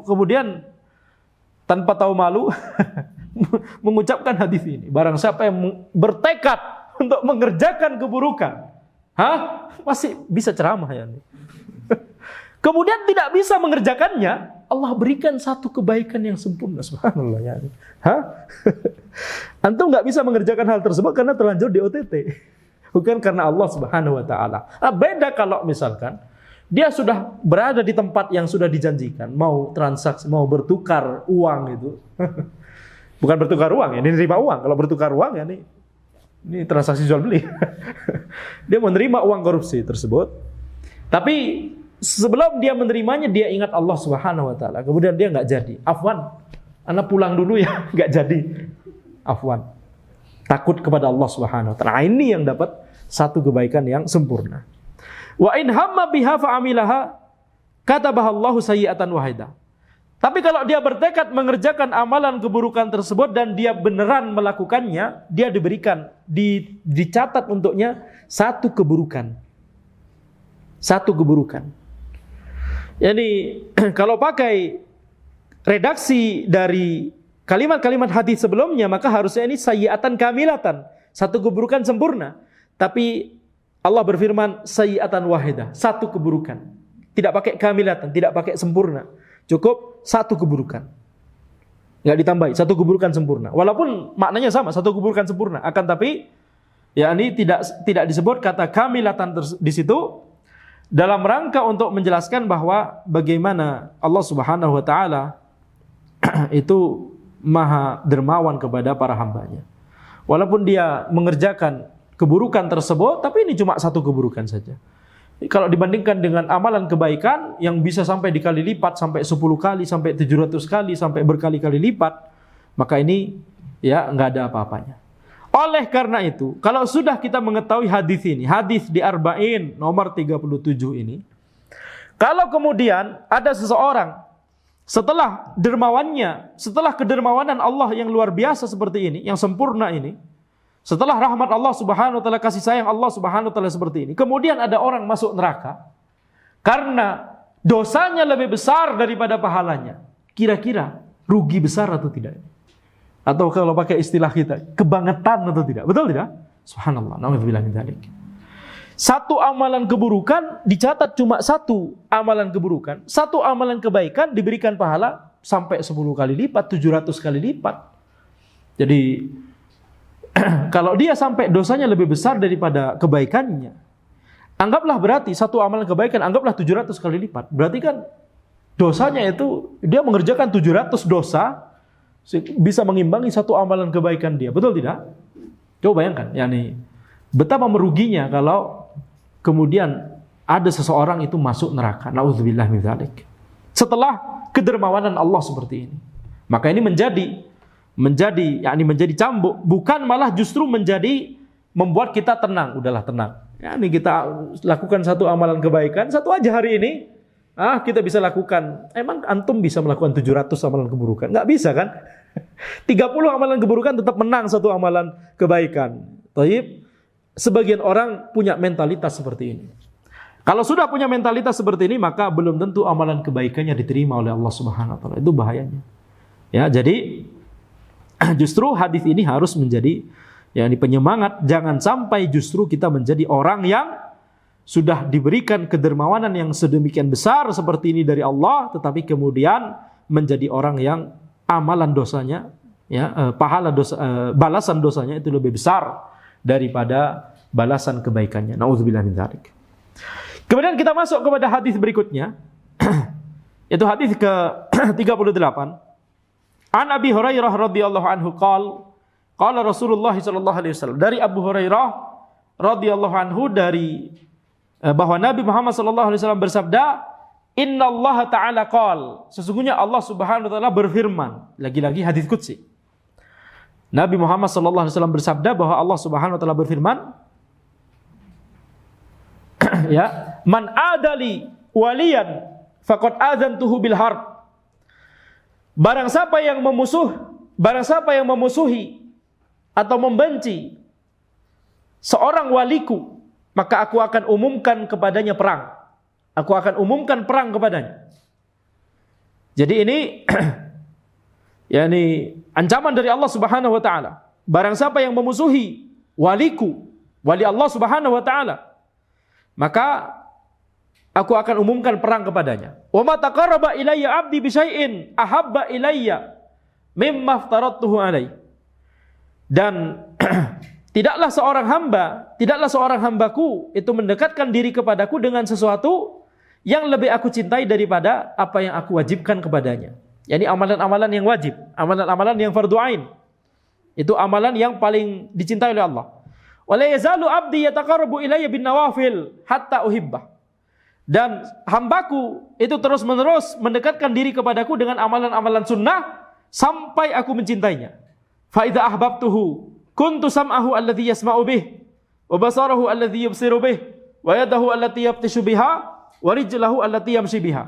kemudian tanpa tahu malu mengucapkan hadis ini. Barang siapa yang bertekad untuk mengerjakan keburukan, masih bisa ceramah ya. Kemudian tidak bisa mengerjakannya, Allah berikan satu kebaikan yang sempurna. Subhanallah ya. Antum nggak bisa mengerjakan hal tersebut karena terlanjur di OTT, bukan karena Allah Subhanahu wa taala. Beda kalau misalkan dia sudah berada di tempat yang sudah dijanjikan, mau transaksi, mau bertukar uang itu. Bukan bertukar uang ya, ini menerima uang. Kalau bertukar uang ya ini transaksi jual beli. Dia menerima uang korupsi tersebut. Tapi sebelum dia menerimanya, dia ingat Allah Subhanahu wa taala. Kemudian dia nggak jadi. Afwan, ana pulang dulu ya, nggak jadi. Afwan. Takut kepada Allah Subhanahu wa taala. Ini yang dapat satu kebaikan yang sempurna. Wa in hamma biha fa amilaha katabaha Allahu sayyi'atan wahidah. Tapi kalau dia bertekad mengerjakan amalan keburukan tersebut dan dia beneran melakukannya, dia diberikan, dicatat untuknya satu keburukan. Satu keburukan. Jadi kalau pakai redaksi dari kalimat-kalimat hadis sebelumnya, maka harusnya ini sayyi'atan kamilatan, satu keburukan sempurna. Tapi Allah berfirman sayyi'atan wahidah, satu keburukan. Tidak pakai kamilatan, tidak pakai sempurna. Cukup satu keburukan. Enggak ditambahi, satu keburukan sempurna. Walaupun maknanya sama, satu keburukan sempurna. Akan tapi ya ini tidak disebut kata kamilatan di situ dalam rangka untuk menjelaskan bahwa bagaimana Allah Subhanahu wa taala itu maha dermawan kepada para hambanya. Walaupun dia mengerjakan keburukan tersebut, tapi ini cuma satu keburukan saja. Kalau dibandingkan dengan amalan kebaikan yang bisa sampai dikali lipat, sampai 10 kali, sampai 700 kali, sampai berkali-kali lipat, maka ini ya nggak ada apa-apanya. Oleh karena itu, kalau sudah kita mengetahui hadis ini, hadis di Arba'in nomor 37 ini, kalau kemudian ada seseorang setelah dermawannya, setelah kedermawanan Allah yang luar biasa seperti ini, yang sempurna ini, setelah rahmat Allah Subhanahu wa taala, kasih sayang Allah Subhanahu wa taala seperti ini, kemudian ada orang masuk neraka karena dosanya lebih besar daripada pahalanya. Kira-kira rugi besar atau tidak? Atau kalau pakai istilah kita, kebangetan atau tidak? Betul tidak? Subhanallah, na'udzubillah min dzalik. Satu amalan keburukan dicatat cuma satu amalan keburukan, satu amalan kebaikan diberikan pahala sampai 10 kali lipat, 700 kali lipat. Jadi kalau dia sampai dosanya lebih besar daripada kebaikannya, anggaplah berarti satu amalan kebaikan, anggaplah 700 kali lipat. Berarti kan dosanya itu, dia mengerjakan 700 dosa, bisa mengimbangi satu amalan kebaikan dia. Betul tidak? Coba bayangkan, yakni betapa meruginya kalau kemudian ada seseorang itu masuk neraka. Nauzubillah min dzalik. Setelah kedermawanan Allah seperti ini. Maka ini menjadi cambuk, bukan malah justru menjadi membuat kita tenang. Udahlah, tenang. Ini kita lakukan satu amalan kebaikan, satu aja hari ini. Kita bisa lakukan. Emang antum bisa melakukan 700 amalan keburukan? Nggak bisa kan? 30 amalan keburukan tetap menang satu amalan kebaikan. Taib. Sebagian orang punya mentalitas seperti ini. Kalau sudah punya mentalitas seperti ini, maka belum tentu amalan kebaikannya diterima oleh Allah Subhanahu wa taala. Itu bahayanya. Ya, jadi justru hadis ini harus menjadi penyemangat, jangan sampai justru kita menjadi orang yang sudah diberikan kedermawanan yang sedemikian besar seperti ini dari Allah, tetapi kemudian menjadi orang yang amalan dosanya, pahala dosa, balasan dosanya itu lebih besar daripada balasan kebaikannya. Nauzubillah min dzalik. Kemudian kita masuk kepada hadis berikutnya, yaitu hadis ke-38. An Abi Hurairah radhiyallahu anhu qala Rasulullah sallallahu alaihi wasallam. Dari Abu Hurairah radhiyallahu anhu bahwa Nabi Muhammad sallallahu alaihi wasallam bersabda, "Innallaha ta'ala qala." Sesungguhnya Allah Subhanahu wa taala berfirman. Lagi-lagi hadis qudsi. Nabi Muhammad sallallahu alaihi wasallam bersabda bahwa Allah Subhanahu wa taala berfirman, "Man adali waliyan faqad adzantuhu bil harb." Barang siapa yang memusuhi atau membenci seorang waliku, maka aku akan umumkan kepadanya perang. Aku akan umumkan perang kepadanya. Jadi ini ancaman dari Allah Subhanahu wa taala. Barang siapa yang memusuhi waliku, wali Allah Subhanahu wa taala, maka aku akan umumkan perang kepadanya. Wa ma taqarraba ilayya 'abdi bi syai'in ahabba ilayya mimma aftaradtuhu alaihi. Dan tidaklah seorang hambaku itu mendekatkan diri kepadaku dengan sesuatu yang lebih aku cintai daripada apa yang aku wajibkan kepadanya. Yani amalan-amalan yang wajib, amalan-amalan yang fardu ain. Itu amalan yang paling dicintai oleh Allah. Wala yazalu 'abdi yataqarrabu ilayya bin nawafil hatta uhibbah. Dan hambaku itu terus-menerus mendekatkan diri kepadaku dengan amalan-amalan sunnah sampai aku mencintainya. Fa idza ahbabtuhu kuntu sam'ahu alladhi yasma'u bih wa basarahu alladhi yubsiru bih wa yadahu allati yabtishu biha wa rijlahu allati yamshi biha.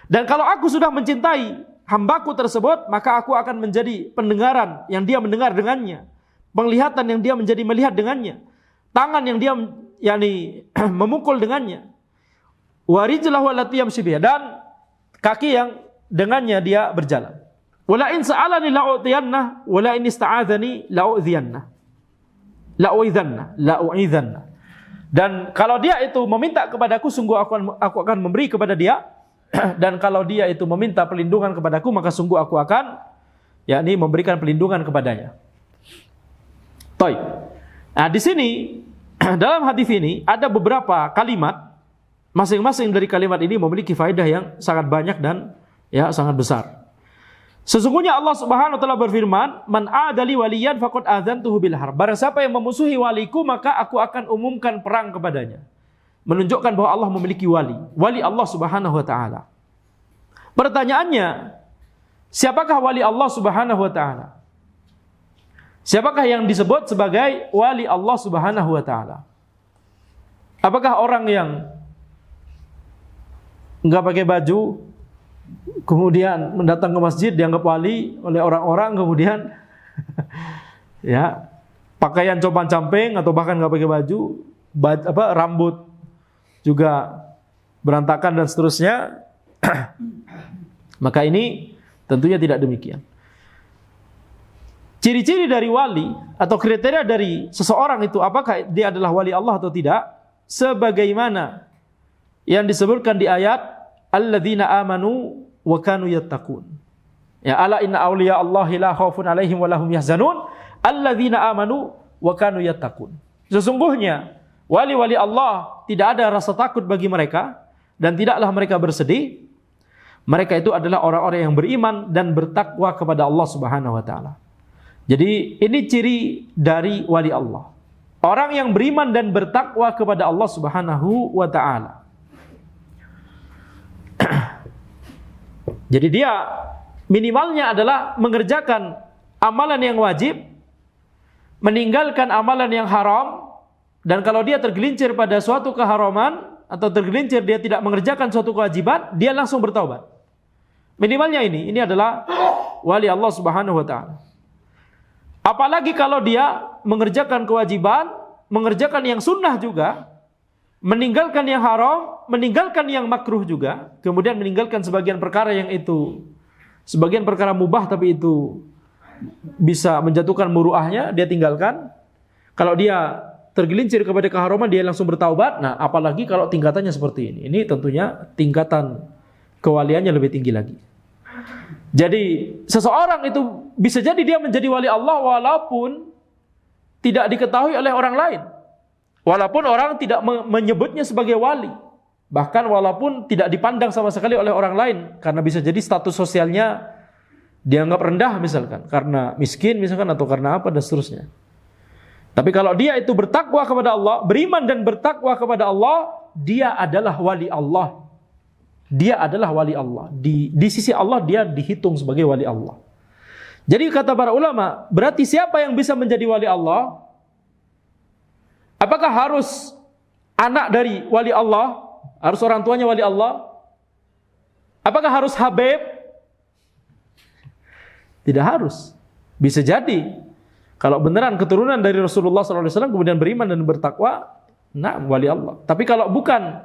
Dan kalau aku sudah mencintai hambaku tersebut, maka aku akan menjadi pendengaran yang dia mendengar dengannya, penglihatan yang dia menjadi melihat dengannya, tangan yang dia memukul dengannya, wa rijlahu allati yamshi biha, dan kaki yang dengannya dia berjalan. Wala in sa'alani la'utiyanna wala in ista'adzani la'u'idhanna. Dan kalau dia itu meminta kepadaku, sungguh aku akan memberi kepada dia. Dan kalau dia itu meminta perlindungan kepadaku, maka sungguh aku akan memberikan perlindungan kepadanya. Baik. Nah, di sini dalam hadis ini ada beberapa kalimat, masing-masing dari kalimat ini memiliki faedah yang sangat banyak dan sangat besar. Sesungguhnya Allah Subhanahu wa taala berfirman, "Man adali waliyan faqad adzantuhu bil harb." Barang siapa yang memusuhi waliku, maka aku akan umumkan perang kepadanya. Menunjukkan bahwa Allah memiliki wali Allah Subhanahu wa taala. Pertanyaannya, siapakah wali Allah Subhanahu wa taala? Siapakah yang disebut sebagai wali Allah Subhanahu wa taala? Apakah orang yang enggak pakai baju kemudian mendatang ke masjid dianggap wali oleh orang-orang, kemudian pakaian compang-camping atau bahkan enggak pakai baju, rambut juga berantakan dan seterusnya, maka ini Tentunya tidak demikian. Ciri-ciri dari wali atau kriteria dari seseorang itu, apakah dia adalah wali Allah atau tidak? Sebagaimana yang disebutkan di ayat alladzina amanu wa kanu yattaqun. Ya, ala inna awliya Allahi la khaufun alaihim wa lahum yahzanun alladzina amanu wa kanu yattaqun. Sesungguhnya wali-wali Allah tidak ada rasa takut bagi mereka dan tidaklah mereka bersedih. Mereka itu adalah orang-orang yang beriman dan bertakwa kepada Allah Subhanahu wa taala. Jadi ini ciri dari wali Allah. Orang yang beriman dan bertakwa kepada Allah Subhanahu wa taala. Jadi dia minimalnya adalah mengerjakan amalan yang wajib, meninggalkan amalan yang haram, dan kalau dia tergelincir pada suatu keharaman atau tergelincir dia tidak mengerjakan suatu kewajiban, dia langsung bertaubat. Minimalnya ini adalah wali Allah Subhanahu wa taala. Apalagi kalau dia mengerjakan kewajiban, mengerjakan yang sunnah juga, meninggalkan yang haram, meninggalkan yang makruh juga, kemudian meninggalkan sebagian perkara yang itu, sebagian perkara mubah tapi itu bisa menjatuhkan muruahnya, dia tinggalkan. Kalau dia tergelincir kepada keharaman, dia langsung bertaubat. Nah, apalagi kalau tingkatannya seperti ini. Ini tentunya tingkatan kewaliannya lebih tinggi lagi. Jadi seseorang itu bisa jadi dia menjadi wali Allah walaupun tidak diketahui oleh orang lain. Walaupun orang tidak menyebutnya sebagai wali. Bahkan walaupun tidak dipandang sama sekali oleh orang lain. Karena bisa jadi status sosialnya dianggap rendah misalkan. Karena miskin misalkan atau karena apa dan seterusnya. Tapi kalau dia itu bertakwa kepada Allah, beriman dan bertakwa kepada Allah, dia adalah wali Allah. Dia adalah wali Allah. Di sisi Allah dia dihitung sebagai wali Allah. Jadi kata para ulama, berarti siapa yang bisa menjadi wali Allah? Apakah harus anak dari wali Allah? Harus orang tuanya wali Allah? Apakah harus Habib? Tidak harus. Bisa jadi kalau beneran keturunan dari Rasulullah SAW kemudian beriman dan bertakwa, nah wali Allah. Tapi kalau bukan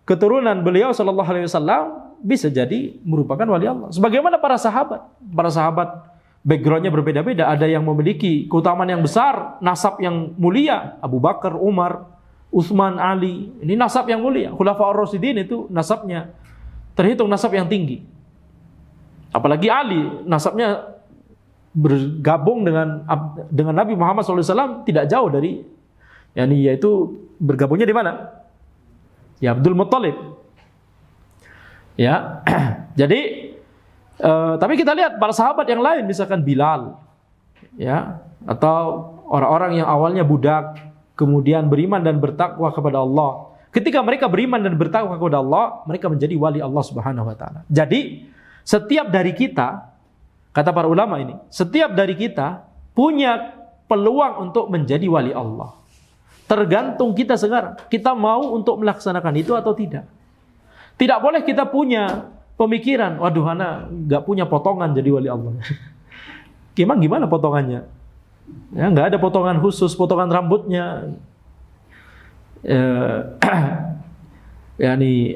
keturunan beliau sallallahu alaihi wasallam, bisa jadi merupakan wali Allah. Sebagaimana para sahabat. Para sahabat backgroundnya berbeda-beda. Ada yang memiliki keutamaan yang besar, nasab yang mulia. Abu Bakar, Umar, Utsman, Ali. Ini nasab yang mulia. Khulafaur Rasyidin itu nasabnya terhitung nasab yang tinggi. Apalagi Ali, nasabnya bergabung dengan Nabi Muhammad SAW tidak jauh dari, yaitu bergabungnya di mana? Ya, Abdul Muttalib. Ya, jadi tapi kita lihat para sahabat yang lain, misalkan Bilal, ya, atau orang-orang yang awalnya budak, kemudian beriman dan bertakwa kepada Allah. Ketika mereka beriman dan bertakwa kepada Allah, mereka menjadi wali Allah Subhanahu wa taala. Jadi, setiap dari kita, kata para ulama ini, setiap dari kita punya peluang untuk menjadi wali Allah. Tergantung kita sekarang, kita mau untuk melaksanakan itu atau tidak. Tidak boleh kita punya pemikiran, waduh anak gak punya potongan jadi wali Allah. Gimana potongannya? Ya, gak ada potongan khusus, potongan rambutnya.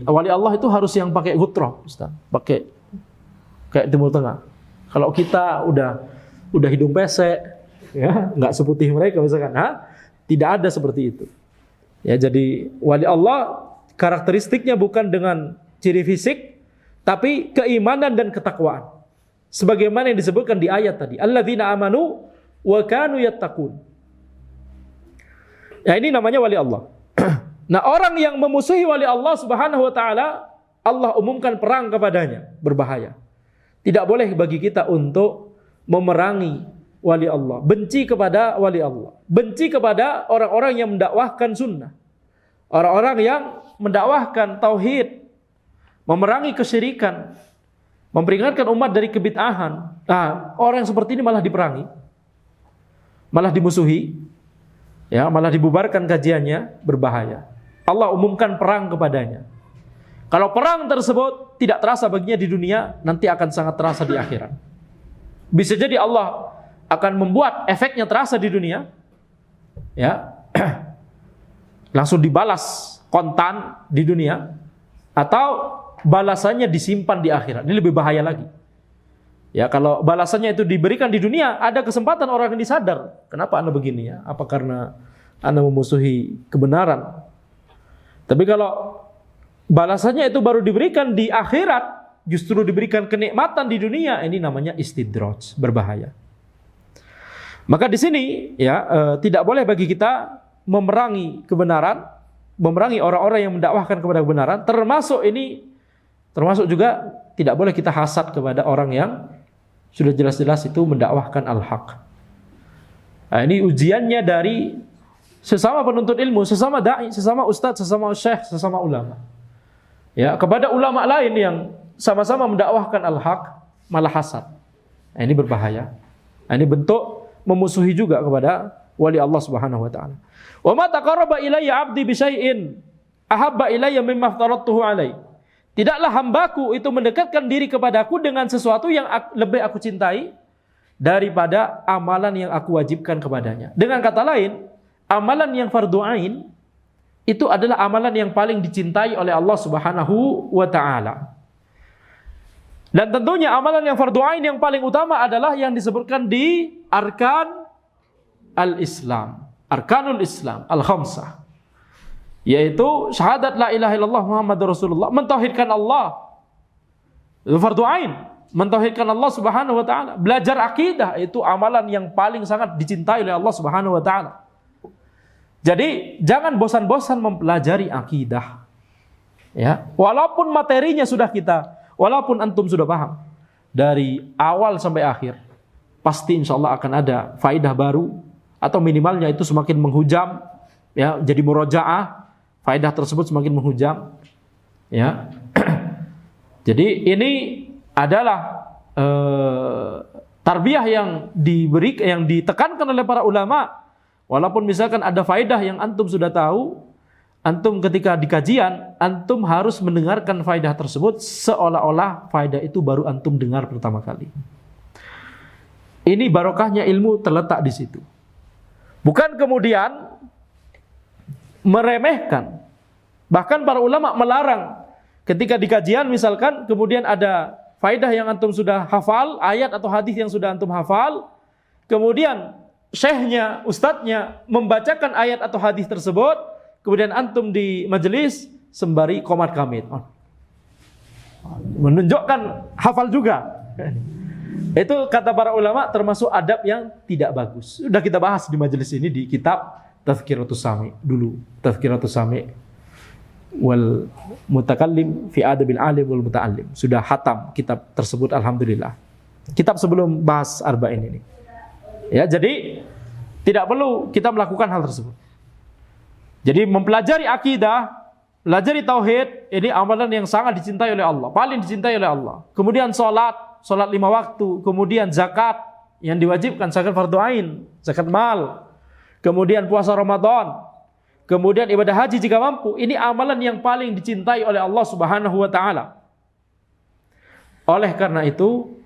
Wali Allah itu harus yang pakai gutroh, Ustaz. Pakai kayak Timur Tengah. Kalau kita udah hidung pesek, ya, gak seputih mereka misalkan, tidak ada seperti itu. Ya, jadi wali Allah karakteristiknya bukan dengan ciri fisik, tapi keimanan dan ketakwaan. Sebagaimana yang disebutkan di ayat tadi, alladzina amanu wa kanu yattaqun. Ya, ini namanya wali Allah. Nah, orang yang memusuhi wali Allah Subhanahu wa taala, Allah umumkan perang kepadanya, berbahaya. Tidak boleh bagi kita untuk memerangi wali Allah, benci kepada wali Allah, benci kepada orang-orang yang mendakwahkan sunnah, orang-orang yang mendakwahkan tauhid, memerangi kesyirikan, memperingatkan umat dari kebid'ahan. Nah, orang yang seperti ini malah diperangi, malah dimusuhi, ya, malah dibubarkan kajiannya, berbahaya. Allah umumkan perang kepadanya. Kalau perang tersebut tidak terasa baginya di dunia, nanti akan sangat terasa di akhirat. Bisa jadi Allah akan membuat efeknya terasa di dunia, ya, langsung dibalas kontan di dunia, atau balasannya disimpan di akhirat. Ini lebih bahaya lagi. Ya, kalau balasannya itu diberikan di dunia, ada kesempatan orang ini sadar, kenapa Anda begini ya? Apa karena Anda memusuhi kebenaran? Tapi kalau balasannya itu baru diberikan di akhirat, justru diberikan kenikmatan di dunia, ini namanya istidraj, berbahaya. Maka di sini ya tidak boleh bagi kita memerangi kebenaran, memerangi orang-orang yang mendakwahkan kepada kebenaran, termasuk juga tidak boleh kita hasad kepada orang yang sudah jelas-jelas itu mendakwahkan al-haq. Nah, ini ujiannya dari sesama penuntut ilmu, sesama dai, sesama ustadz, sesama syekh, sesama ulama. Ya, kepada ulama lain yang sama-sama mendakwahkan al-haq malah hasad. Nah, ini berbahaya. Nah, ini bentuk memusuhi juga kepada wali Allah Subhanahu wa taala. Wa ma taqarraba ilayya 'abdi bi syai'in ahabba ilayya mimma aftaradtuhu alaihi. Tidaklah hambaku itu mendekatkan diri kepadaku dengan sesuatu yang lebih aku cintai daripada amalan yang aku wajibkan kepadanya. Dengan kata lain, amalan yang fardu ain itu adalah amalan yang paling dicintai oleh Allah Subhanahu wa taala. Dan tentunya amalan yang fardu ain yang paling utama adalah yang disebutkan di arkan al-Islam, arkanul Islam al-khamsah. Yaitu syahadat la ilaha illallah Muhammadur Rasulullah, mentauhidkan Allah. Itu fardu ain, mentauhidkan Allah Subhanahu wa taala. Belajar akidah itu amalan yang paling sangat dicintai oleh Allah Subhanahu wa taala. Jadi jangan bosan-bosan mempelajari akidah. Ya, walaupun materinya walaupun antum sudah paham dari awal sampai akhir, pasti insyaallah akan ada faidah baru atau minimalnya itu semakin menghujam, ya, jadi murojaah. Faedah tersebut semakin menghujam, ya. Jadi ini adalah tarbiyah yang ditekankan oleh para ulama. Walaupun misalkan ada faedah yang antum sudah tahu, antum ketika di kajian, antum harus mendengarkan faedah tersebut seolah-olah faedah itu baru antum dengar pertama kali. Ini barokahnya ilmu terletak di situ. Bukan kemudian meremehkan. Bahkan para ulama melarang ketika di kajian misalkan kemudian ada faedah yang antum sudah hafal, ayat atau hadis yang sudah antum hafal, kemudian syekhnya, ustadznya membacakan ayat atau hadis tersebut, kemudian antum di majelis sembari qomat kamit, menunjukkan hafal juga. Itu kata para ulama termasuk adab yang tidak bagus. Sudah kita bahas di majelis ini di kitab Tazkiratus Sami dulu, Tazkiratus Sami wal Mutakallim fi Adabil Alim wal Muta'allim. Sudah khatam kitab tersebut alhamdulillah. Kitab sebelum bahas arba'in ini. Ya, jadi tidak perlu kita melakukan hal tersebut. Jadi mempelajari akidah, pelajari tauhid, ini amalan yang sangat dicintai oleh Allah, paling dicintai oleh Allah. Kemudian salat 5 waktu, kemudian zakat yang diwajibkan, zakat fardhu ain, zakat mal. Kemudian puasa Ramadan, kemudian ibadah haji jika mampu. Ini amalan yang paling dicintai oleh Allah Subhanahu wa taala. Oleh karena itu,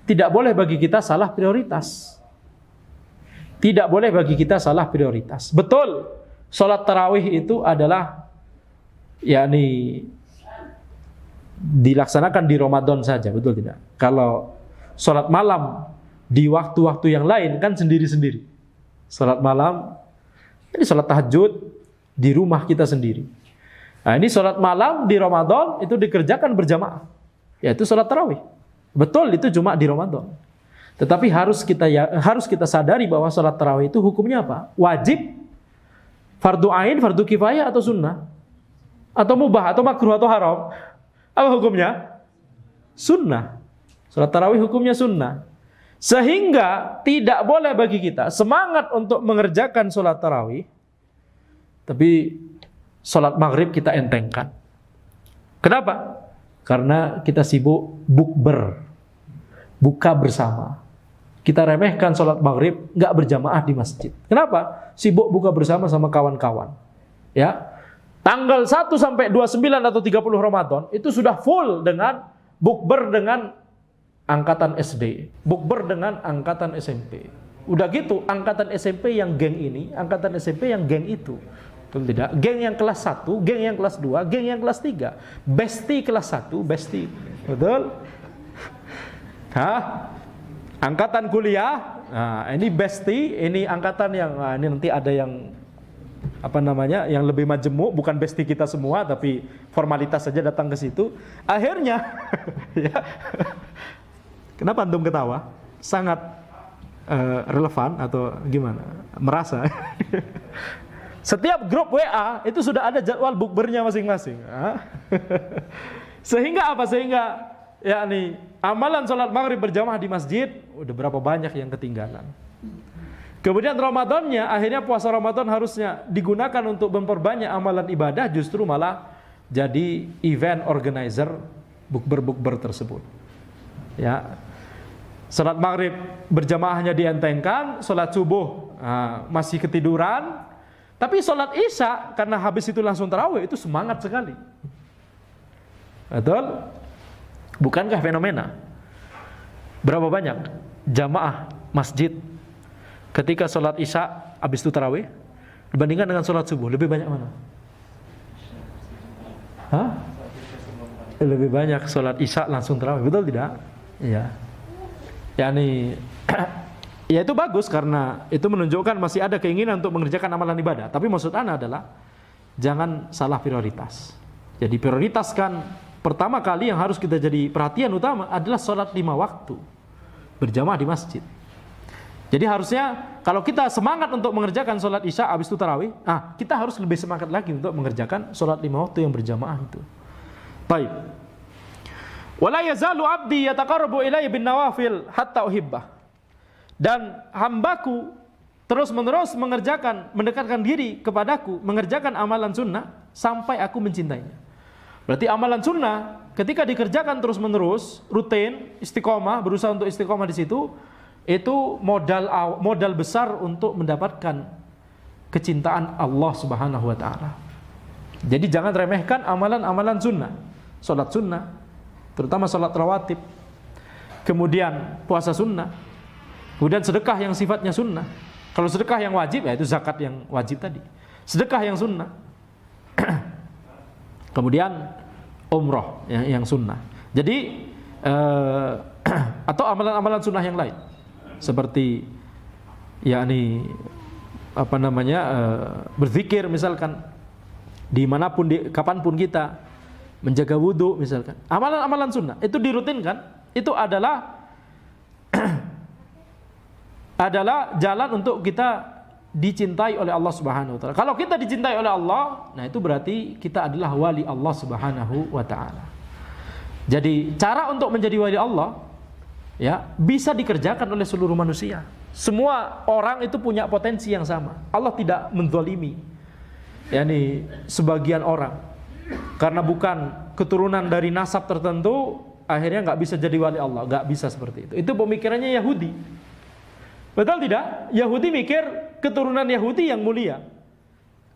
tidak boleh bagi kita salah prioritas. Tidak boleh bagi kita salah prioritas. Betul, salat tarawih itu adalah yakni dilaksanakan di Ramadan saja, betul tidak? Kalau salat malam di waktu-waktu yang lain kan sendiri-sendiri. Salat malam, ini salat tahajud di rumah kita sendiri. Nah, ini salat malam di Ramadan itu dikerjakan berjamaah, yaitu salat tarawih. Betul, itu cuma di Ramadan. Tetapi harus kita sadari bahwa salat tarawih itu hukumnya apa? Wajib, fardu ain, fardu kifayah atau sunnah, atau mubah, atau makruh, atau haram. Apa hukumnya? Sunnah. Salat tarawih hukumnya sunnah. Sehingga tidak boleh bagi kita semangat untuk mengerjakan sholat tarawih, tapi sholat maghrib kita entengkan. Kenapa? Karena kita sibuk bukber, buka bersama. Kita remehkan sholat maghrib, nggak berjamaah di masjid. Kenapa? Sibuk buka bersama sama kawan-kawan. Ya, tanggal 1 sampai 29 atau 30 Ramadan itu sudah full dengan bukber dengan angkatan SD, bukber dengan angkatan SMP. Udah gitu, angkatan SMP yang geng ini, angkatan SMP yang geng itu. Betul tidak? Geng yang kelas 1, geng yang kelas 2, geng yang kelas 3. Bestie kelas 1, bestie. Betul? Hah? Angkatan kuliah. Nah, ini bestie, ini angkatan yang ini nanti ada yang apa namanya, yang lebih majemuk, bukan bestie kita semua, tapi formalitas saja datang ke situ. Akhirnya, ya, kenapa antum ketawa? Sangat relevan atau gimana? Merasa? Setiap grup WA itu sudah ada jadwal bukbernya masing-masing. Sehingga apa? Sehingga yakni amalan sholat maghrib berjamaah di masjid udah berapa banyak yang ketinggalan. Kemudian Ramadannya, akhirnya puasa Ramadan harusnya digunakan untuk memperbanyak amalan ibadah, justru malah jadi event organizer bukber-bukber tersebut. Ya, sholat maghrib berjamaahnya dientengkan, sholat subuh masih ketiduran, tapi sholat isya karena habis itu langsung tarawih itu semangat sekali. Betul? Bukankah fenomena? Berapa banyak jamaah masjid ketika sholat isya habis itu tarawih dibandingkan dengan sholat subuh, lebih banyak mana? Hah? Lebih banyak sholat isya langsung tarawih, betul tidak? Iya. Yani ya itu bagus karena itu menunjukkan masih ada keinginan untuk mengerjakan amalan ibadah. Tapi maksud ana adalah jangan salah prioritas. Jadi prioritaskan pertama kali yang harus kita jadi perhatian utama adalah sholat 5 waktu berjamaah di masjid. Jadi harusnya kalau kita semangat untuk mengerjakan sholat isya habis itu tarawih, kita harus lebih semangat lagi untuk mengerjakan sholat 5 waktu yang berjamaah itu. Baik. Wala yazalu abdi yataqarrabu ilayya bin nawafil hatta uhibbah. Dan hambaku terus-menerus mendekatkan diri kepadaku, mengerjakan amalan sunnah sampai aku mencintainya. Berarti amalan sunnah ketika dikerjakan terus-menerus, rutin, istiqomah, berusaha untuk istiqomah di situ, itu modal besar untuk mendapatkan kecintaan Allah Subhanahu wa taala. Jadi jangan remehkan amalan-amalan sunnah. Salat sunnah, terutama salat rawatib. Kemudian puasa sunnah. Kemudian sedekah yang sifatnya sunnah. Kalau sedekah yang wajib, ya itu zakat yang wajib tadi. Sedekah yang sunnah. Kemudian umroh yang sunnah. Jadi atau amalan-amalan sunnah yang lain, seperti yakni apa namanya berzikir misalkan, dimanapun kapanpun kita, menjaga wudhu misalkan, amalan-amalan sunnah itu dirutinkan, itu adalah adalah jalan untuk kita dicintai oleh Allah Subhanahu wa taala. Kalau kita dicintai oleh Allah, nah itu berarti kita adalah wali Allah Subhanahu wa taala. Jadi cara untuk menjadi wali Allah ya bisa dikerjakan oleh seluruh manusia. Semua orang itu punya potensi yang sama. Allah tidak menzalimi yakni sebagian orang karena bukan keturunan dari nasab tertentu akhirnya nggak bisa jadi wali Allah. Nggak bisa seperti itu. Itu pemikirannya Yahudi. Betul tidak? Yahudi mikir keturunan Yahudi yang mulia.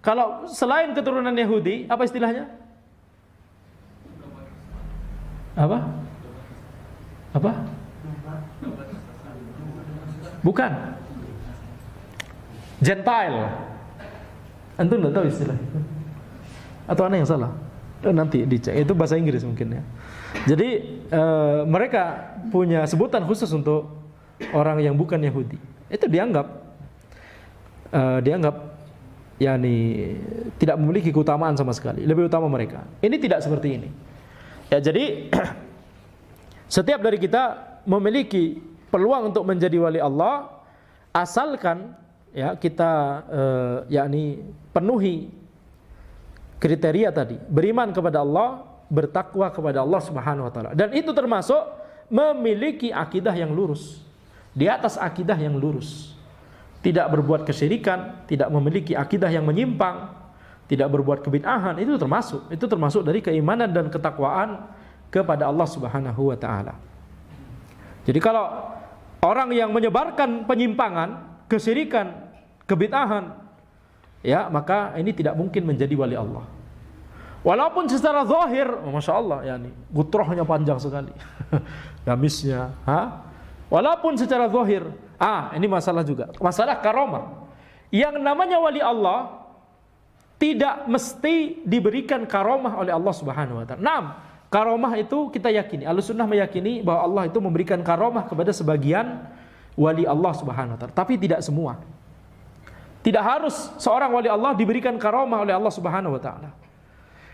Kalau selain keturunan Yahudi, apa istilahnya? Apa? Apa? Bukan. Gentile. Antum enggak tahu istilah itu? Atau ana yang salah? Nanti dicek. Itu bahasa Inggris mungkin ya. Jadi mereka punya sebutan khusus untuk orang yang bukan Yahudi. Itu dianggap yakni tidak memiliki keutamaan sama sekali, lebih utama mereka. Ini tidak seperti ini. Ya, jadi setiap dari kita memiliki peluang untuk menjadi wali Allah asalkan ya kita yakni penuhi kriteria tadi, beriman kepada Allah, bertakwa kepada Allah Subhanahu wa taala. Dan itu termasuk memiliki akidah yang lurus. Di atas akidah yang lurus, tidak berbuat kesyirikan, tidak memiliki akidah yang menyimpang, tidak berbuat kebid'ahan, itu termasuk dari keimanan dan ketakwaan kepada Allah Subhanahu wa taala. Jadi kalau orang yang menyebarkan penyimpangan, kesyirikan, kebid'ahan, ya maka ini tidak mungkin menjadi wali Allah. Walaupun secara zahir, masya Allah, yani gutrohnya panjang sekali, gamisnya, walaupun secara zahir, ini masalah juga, masalah karomah. Yang namanya wali Allah tidak mesti diberikan karomah oleh Allah Subhanahu wa taala. Naam, karomah itu kita yakini, Ahlussunnah meyakini bahwa Allah itu memberikan karomah kepada sebagian wali Allah Subhanahu wa taala, tapi tidak semua. Tidak harus seorang wali Allah diberikan karomah oleh Allah Subhanahu wa taala.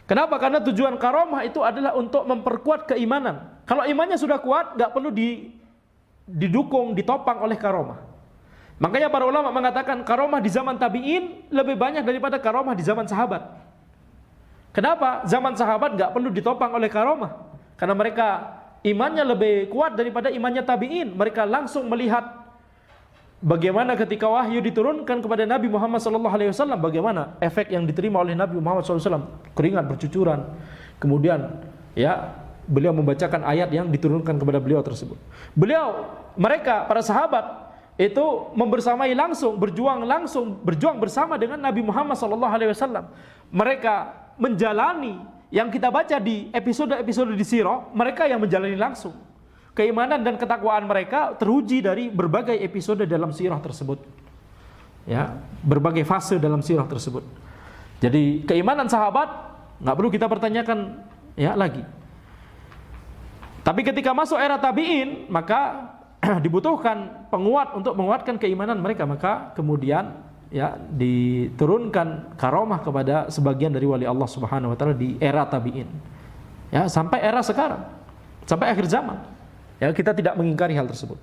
Kenapa? Karena tujuan karomah itu adalah untuk memperkuat keimanan. Kalau imannya sudah kuat, nggak perlu didukung, ditopang oleh karomah. Makanya para ulama mengatakan karomah di zaman tabi'in lebih banyak daripada karomah di zaman sahabat. Kenapa? Zaman sahabat nggak perlu ditopang oleh karomah, karena mereka imannya lebih kuat daripada imannya tabi'in. Mereka langsung melihat bagaimana ketika wahyu diturunkan kepada Nabi Muhammad SAW, bagaimana efek yang diterima oleh Nabi Muhammad SAW, keringat bercucuran. Kemudian ya beliau membacakan ayat yang diturunkan kepada beliau tersebut. Mereka para sahabat itu membersamai langsung, berjuang bersama dengan Nabi Muhammad SAW. Mereka menjalani yang kita baca di episode-episode di sirah, mereka yang menjalani langsung. Keimanan dan ketakwaan mereka teruji dari berbagai episode dalam sirah tersebut. Ya, berbagai fase dalam sirah tersebut. Jadi keimanan sahabat nggak perlu kita pertanyakan ya lagi. Tapi ketika masuk era tabi'in, maka dibutuhkan penguat untuk menguatkan keimanan mereka, maka kemudian ya diturunkan karomah kepada sebagian dari wali Allah Subhanahu wa taala di era tabi'in. Ya, sampai era sekarang, sampai akhir zaman. Ya, kita tidak mengingkari hal tersebut.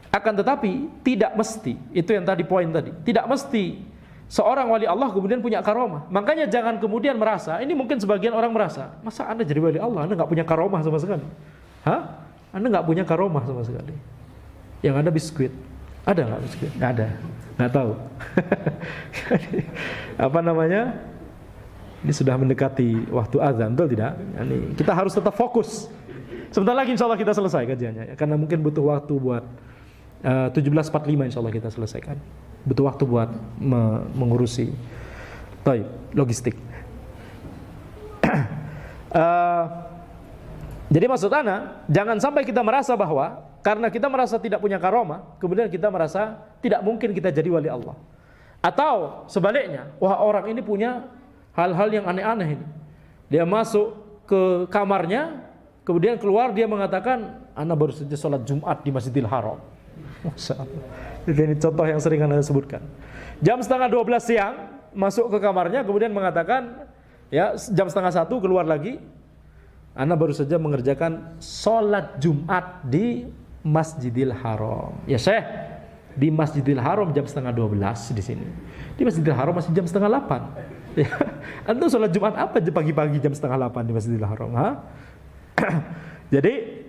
Akan tetapi tidak mesti, itu yang tadi poin tadi. Tidak mesti seorang wali Allah kemudian punya karomah. Makanya jangan kemudian merasa, ini mungkin sebagian orang merasa, masa Anda jadi wali Allah, Anda nggak punya karomah sama sekali? Hah? Anda nggak punya karomah sama sekali? Yang ada biskuit. Ada nggak biskuit? Nggak ada. Nggak tahu. Apa namanya? Ini sudah mendekati waktu azan, betul tidak? Ini kita harus tetap fokus. Sebentar lagi insya Allah kita selesai kajiannya, ya. Karena mungkin butuh waktu buat 17.45 insya Allah kita selesaikan. Butuh waktu buat mengurusi logistik. Jadi maksud ana, jangan sampai kita merasa bahwa karena kita merasa tidak punya karomah, kemudian kita merasa tidak mungkin kita jadi wali Allah. Atau sebaliknya, wah orang ini punya hal-hal yang aneh-aneh ini. Dia masuk ke kamarnya, kemudian keluar dia mengatakan, ana baru saja sholat Jumat di Masjidil Haram. Masya Allah. Ini contoh yang sering ana sebutkan. Jam 11:30 siang masuk ke kamarnya, kemudian mengatakan, ya jam 12:30 keluar lagi. Ana baru saja mengerjakan sholat Jumat di Masjidil Haram. Ya Syekh, di Masjidil Haram jam 11:30 di sini. Di Masjidil Haram masih jam 7:30. Ya, antum sholat Jumat apa pagi-pagi jam 7:30 di Masjidil Haram? Ha? Jadi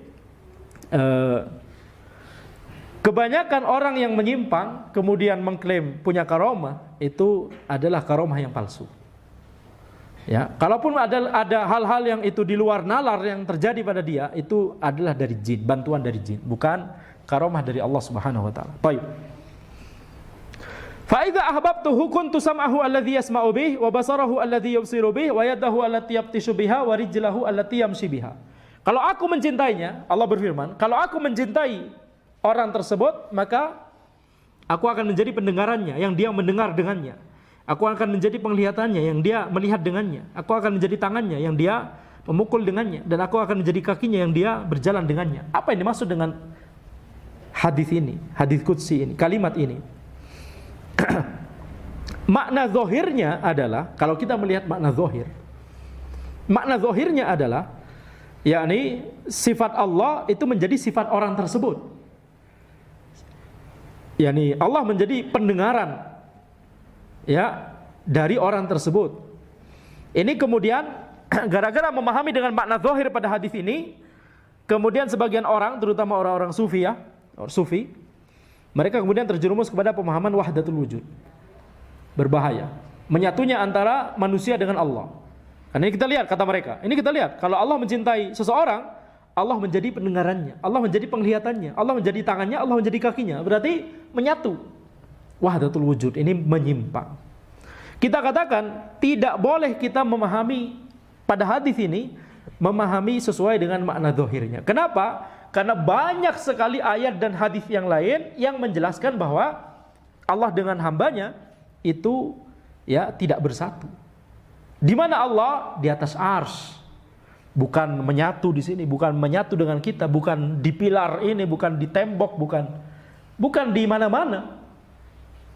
kebanyakan orang yang menyimpang kemudian mengklaim punya karomah itu adalah karomah yang palsu. Ya, kalaupun ada hal-hal yang itu di luar nalar yang terjadi pada dia, itu adalah dari jin, bantuan dari jin, bukan karomah dari Allah Subhanahu wa taala. Baik. Fa idza ahbabtuhu kuntu sam'ahu alladhi yasma'u bih wa basarahu alladhi yubsiru bih wa yadahu allati yabtishu biha wa rijlahu allati yamshi biha. Kalau aku mencintainya, Allah berfirman, kalau aku mencintai orang tersebut, maka aku akan menjadi pendengarannya yang dia mendengar dengannya. Aku akan menjadi penglihatannya yang dia melihat dengannya. Aku akan menjadi tangannya yang dia memukul dengannya. Dan aku akan menjadi kakinya yang dia berjalan dengannya. Apa yang dimaksud dengan hadis ini? Hadis qudsi ini, kalimat ini. Makna zahirnya adalah, kalau kita melihat makna zahir, makna zahirnya adalah, yakni sifat Allah itu menjadi sifat orang tersebut. Yakni Allah menjadi pendengaran ya dari orang tersebut. Ini kemudian gara-gara memahami dengan makna zahir pada hadis ini, kemudian sebagian orang, terutama orang-orang sufi ya, sufi, mereka kemudian terjerumus kepada pemahaman wahdatul wujud. Berbahaya, menyatunya antara manusia dengan Allah. Karena ini kita lihat kata mereka, ini kita lihat kalau Allah mencintai seseorang, Allah menjadi pendengarannya, Allah menjadi penglihatannya, Allah menjadi tangannya, Allah menjadi kakinya. Berarti menyatu. Wahdatul wujud ini menyimpang. Kita katakan tidak boleh kita memahami pada hadis ini, memahami sesuai dengan makna zahirnya. Kenapa? Karena banyak sekali ayat dan hadis yang lain yang menjelaskan bahwa Allah dengan hambanya itu ya tidak bersatu. Di mana Allah? Di atas arsy. Bukan menyatu di sini, bukan menyatu dengan kita, bukan di pilar ini, bukan di tembok, bukan di mana-mana.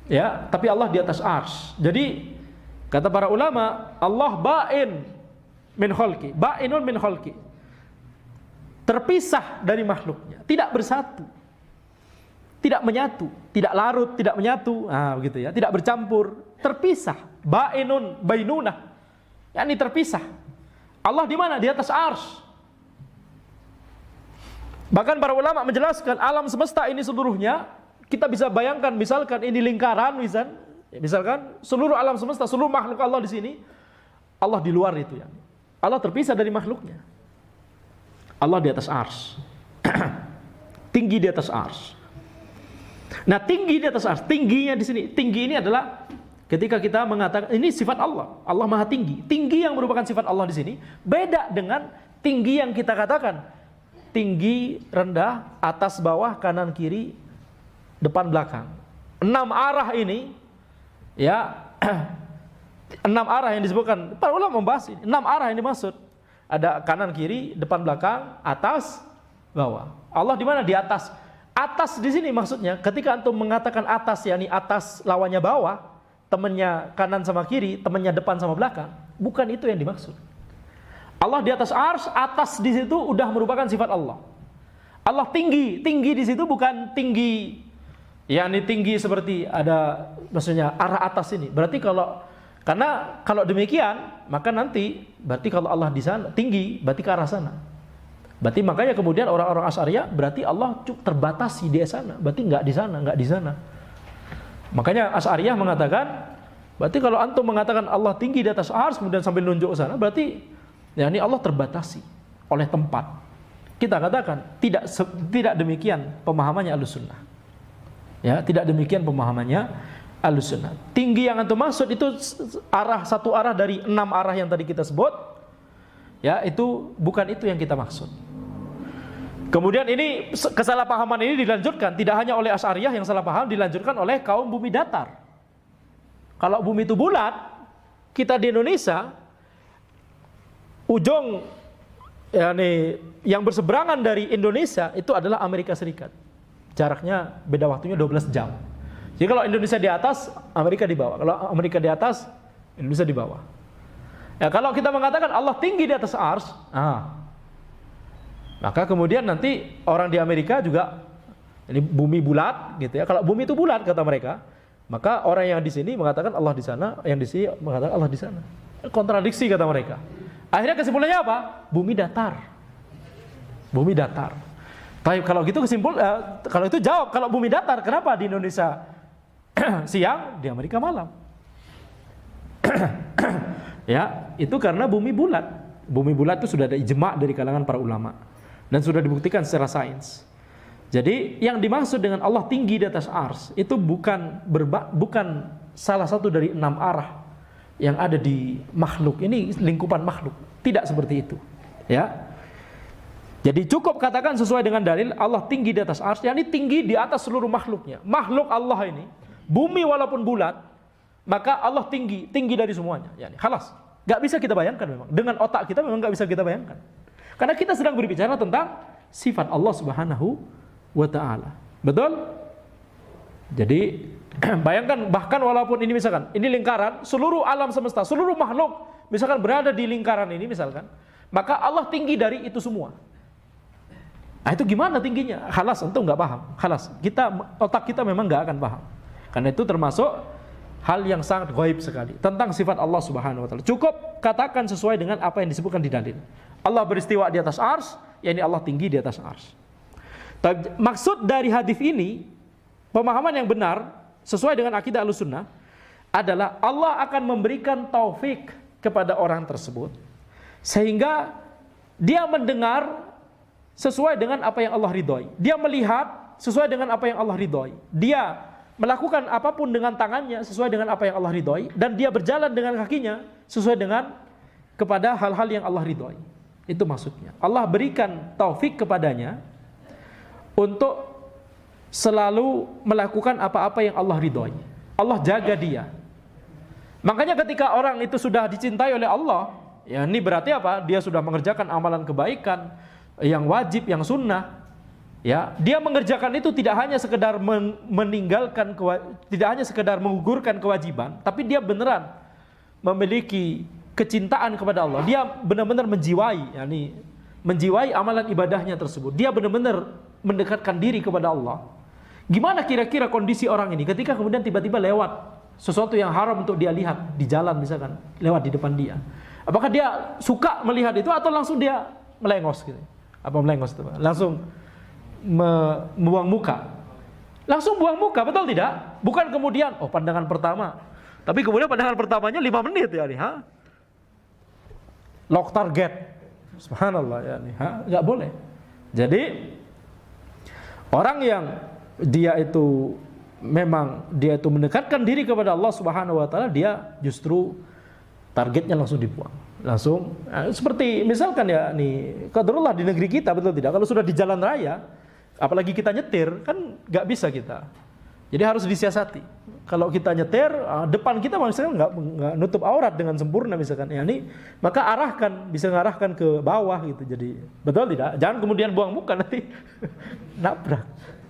Ya, tapi Allah di atas arsy. Jadi kata para ulama, Allah ba'in min khalqi, ba'inun min khalqi. Terpisah dari makhluknya, tidak bersatu. Tidak menyatu, tidak larut, tidak menyatu. Begitu ya, tidak bercampur, terpisah. Ba'inun bainunah. yakni terpisah. Allah di mana? Di atas arsy. Bahkan para ulama menjelaskan alam semesta ini seluruhnya, kita bisa bayangkan misalkan ini lingkaran, misalkan seluruh alam semesta, seluruh makhluk Allah di sini, Allah di luar itu ya. Allah terpisah dari makhluknya. Allah di atas arsy. Tinggi di atas arsy. Nah, tinggi di atas arsy, tingginya di sini, tinggi ini adalah ketika kita mengatakan ini sifat Allah, Allah Maha Tinggi. Tinggi yang merupakan sifat Allah di sini beda dengan tinggi yang kita katakan tinggi, rendah, atas, bawah, kanan, kiri, depan, belakang. 6 arah ini ya, 6 arah yang disebutkan. Para ulama membahas ini, 6 arah yang dimaksud. Ada kanan, kiri, depan, belakang, atas, bawah. Allah di mana? Di atas. Atas di sini maksudnya ketika antum mengatakan atas, yakni atas lawannya bawah, temannya kanan sama kiri, temannya depan sama belakang, bukan itu yang dimaksud. Allah di atas arsy, atas di situ udah merupakan sifat Allah. Allah tinggi, tinggi di situ bukan tinggi, yakni tinggi seperti ada maksudnya arah atas ini. Berarti karena kalau demikian maka nanti berarti kalau Allah di sana tinggi, berarti ke arah sana. Berarti makanya kemudian orang-orang Asy'ariyah berarti Allah terbatasi di sana, berarti nggak di sana, nggak di sana. Makanya Asy'ariyah mengatakan, berarti kalau antum mengatakan Allah tinggi di atas arsy kemudian sambil nunjuk ke sana, berarti ya ini Allah terbatasi oleh tempat. Kita katakan tidak demikian pemahamannya Ahlussunnah. Ya, tidak demikian pemahamannya Ahlussunnah. Tinggi yang antum maksud itu satu arah dari 6 arah yang tadi kita sebut. Ya, itu bukan itu yang kita maksud. Kemudian ini kesalahpahaman ini dilanjutkan tidak hanya oleh Asy'ariyah yang salah paham, dilanjutkan oleh kaum bumi datar. Kalau bumi itu bulat, kita di Indonesia ujung yakni yang berseberangan dari Indonesia itu adalah Amerika Serikat. Jaraknya beda waktunya 12 jam. Jadi kalau Indonesia di atas, Amerika di bawah. Kalau Amerika di atas, Indonesia di bawah. Ya, kalau kita mengatakan Allah tinggi di atas arsy, maka kemudian nanti orang di Amerika juga ini bumi bulat gitu ya. Kalau bumi itu bulat kata mereka, maka orang yang di sini mengatakan Allah di sana, yang di sini mengatakan Allah di sana. Kontradiksi kata mereka. Akhirnya kesimpulannya apa? Bumi datar. Bumi datar. Tapi kalau gitu kalau itu jawab, kalau bumi datar kenapa di Indonesia siang, di Amerika malam? Ya, itu karena bumi bulat. Bumi bulat itu sudah ada ijma' dari kalangan para ulama dan sudah dibuktikan secara sains. Jadi yang dimaksud dengan Allah tinggi di atas arsy itu bukan salah satu dari 6 arah yang ada di makhluk. Ini lingkupan makhluk. Tidak seperti itu. Ya. Jadi cukup katakan sesuai dengan dalil Allah tinggi di atas arsy, yakni tinggi di atas seluruh makhluknya. Makhluk Allah ini, bumi walaupun bulat, maka Allah tinggi dari semuanya. Yani, khalas. Gak bisa kita bayangkan memang. Dengan otak kita memang gak bisa kita bayangkan. Karena kita sedang berbicara tentang sifat Allah Subhanahu wa ta'ala. Betul? Jadi bayangkan bahkan walaupun ini misalkan ini lingkaran, seluruh alam semesta, seluruh makhluk misalkan berada di lingkaran ini misalkan, maka Allah tinggi dari itu semua. Nah, itu gimana tingginya? Khalas, antum nggak paham. Khalas, otak kita memang nggak akan paham. Karena itu termasuk hal yang sangat gaib sekali tentang sifat Allah Subhanahu wa ta'ala. Cukup katakan sesuai dengan apa yang disebutkan di dalil. Allah beristiwa di atas arsy, yakni Allah tinggi di atas arsy. Maksud dari hadis ini, pemahaman yang benar sesuai dengan akidah Ahlussunnah adalah Allah akan memberikan taufik kepada orang tersebut sehingga dia mendengar sesuai dengan apa yang Allah ridhoi. Dia melihat sesuai dengan apa yang Allah ridhoi. Dia melakukan apapun dengan tangannya sesuai dengan apa yang Allah ridhoi, dan dia berjalan dengan kakinya sesuai dengan kepada hal-hal yang Allah ridhoi. Itu maksudnya. Allah berikan taufik kepadanya untuk selalu melakukan apa-apa yang Allah ridhoi. Allah jaga dia. Makanya ketika orang itu sudah dicintai oleh Allah, Ya, ini berarti apa? Dia sudah mengerjakan amalan kebaikan yang wajib, yang sunnah. Ya, dia mengerjakan itu tidak hanya sekedar tidak hanya sekedar menggugurkan kewajiban, tapi dia beneran memiliki kecintaan kepada Allah. Dia benar-benar menjiwai, yakni menjiwai amalan ibadahnya tersebut. Dia benar-benar mendekatkan diri kepada Allah. Gimana kira-kira kondisi orang ini ketika kemudian tiba-tiba lewat sesuatu yang haram untuk dia lihat di jalan, misalkan lewat di depan dia? Apakah dia suka melihat itu atau langsung dia melengos gitu? Apa melengos itu? Langsung membuang muka. Langsung buang muka, betul tidak? Bukan kemudian pandangan pertama. Tapi kemudian pandangan pertamanya 5 menit ya nih, lock target. Subhanallah ya nih, enggak boleh. Jadi orang yang dia itu memang dia itu mendekatkan diri kepada Allah Subhanahu wa taala, dia justru targetnya langsung dibuang. Langsung seperti misalkan ya nih, qadarullah di negeri kita, betul tidak? Kalau sudah di jalan raya, apalagi kita nyetir, kan nggak bisa kita. Jadi harus disiasati. Kalau kita nyetir, depan kita misalkan nggak nutup aurat dengan sempurna misalkan, ya ini maka bisa ngarahkan ke bawah gitu. Jadi betul tidak? Jangan kemudian buang muka nanti nabrak.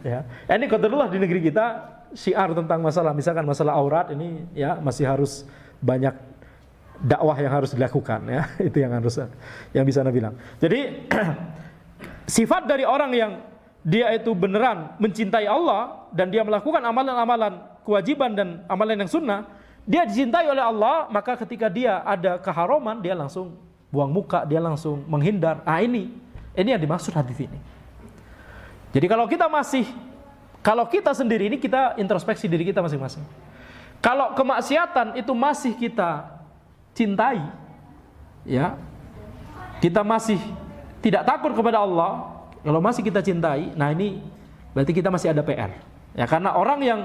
Ya, ini qadarullah di negeri kita syiar tentang misalkan masalah aurat ini ya masih harus banyak dakwah yang harus dilakukan ya. Itu yang bisa Anda bilang. Jadi sifat dari orang yang dia itu beneran mencintai Allah dan dia melakukan amalan-amalan kewajiban dan amalan yang sunnah, dia dicintai oleh Allah, maka ketika dia ada keharaman dia langsung buang muka, dia langsung menghindar. Ini yang dimaksud hadis ini. Jadi kalau kita sendiri ini, kita introspeksi diri kita masing-masing. Kalau kemaksiatan itu masih kita cintai, ya, kita masih tidak takut kepada Allah, kalau masih kita cintai, nah ini berarti kita masih ada PR. Ya, karena orang yang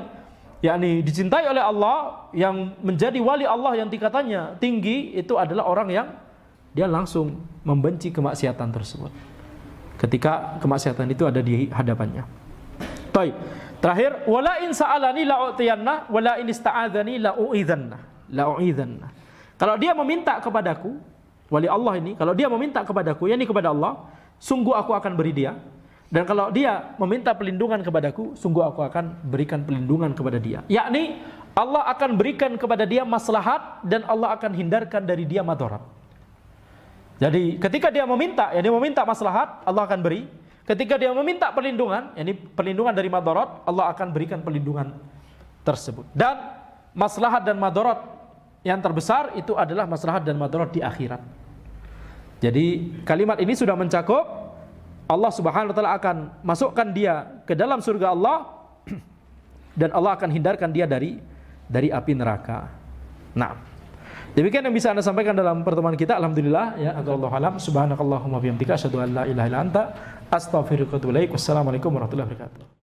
yakni dicintai oleh Allah, yang menjadi wali Allah yang tingkatannya tinggi, itu adalah orang yang dia langsung membenci kemaksiatan tersebut ketika kemaksiatan itu ada di hadapannya. Baik. Terakhir, wala in sa'alani la'utiyanna wala in ista'adzani la'u'idzanna. Kalau dia meminta kepadaku, wali Allah ini, kalau dia meminta kepadaku, yakni kepada Allah, sungguh aku akan beri dia. Dan kalau dia meminta perlindungan kepadaku, sungguh aku akan berikan perlindungan kepada dia. Yakni Allah akan berikan kepada dia maslahat dan Allah akan hindarkan dari dia madarat. Jadi ketika dia meminta, dia meminta maslahat, Allah akan beri. Ketika dia meminta perlindungan, yakni perlindungan dari madarat, Allah akan berikan perlindungan tersebut. Dan maslahat dan madarat yang terbesar itu adalah maslahat dan madarat di akhirat. Jadi kalimat ini sudah mencakup Allah Subhanahu wa taala akan masukkan dia ke dalam surga Allah dan Allah akan hindarkan dia dari api neraka. Nah, demikian yang bisa Anda sampaikan dalam pertemuan kita. Alhamdulillah ya, Allahu a'lam. Subhanakallahumma bihamdika asyhadu an la ilaha illa anta astaghfiruka wa atubu ilaik. Wassalamualaikum warahmatullahi wabarakatuh.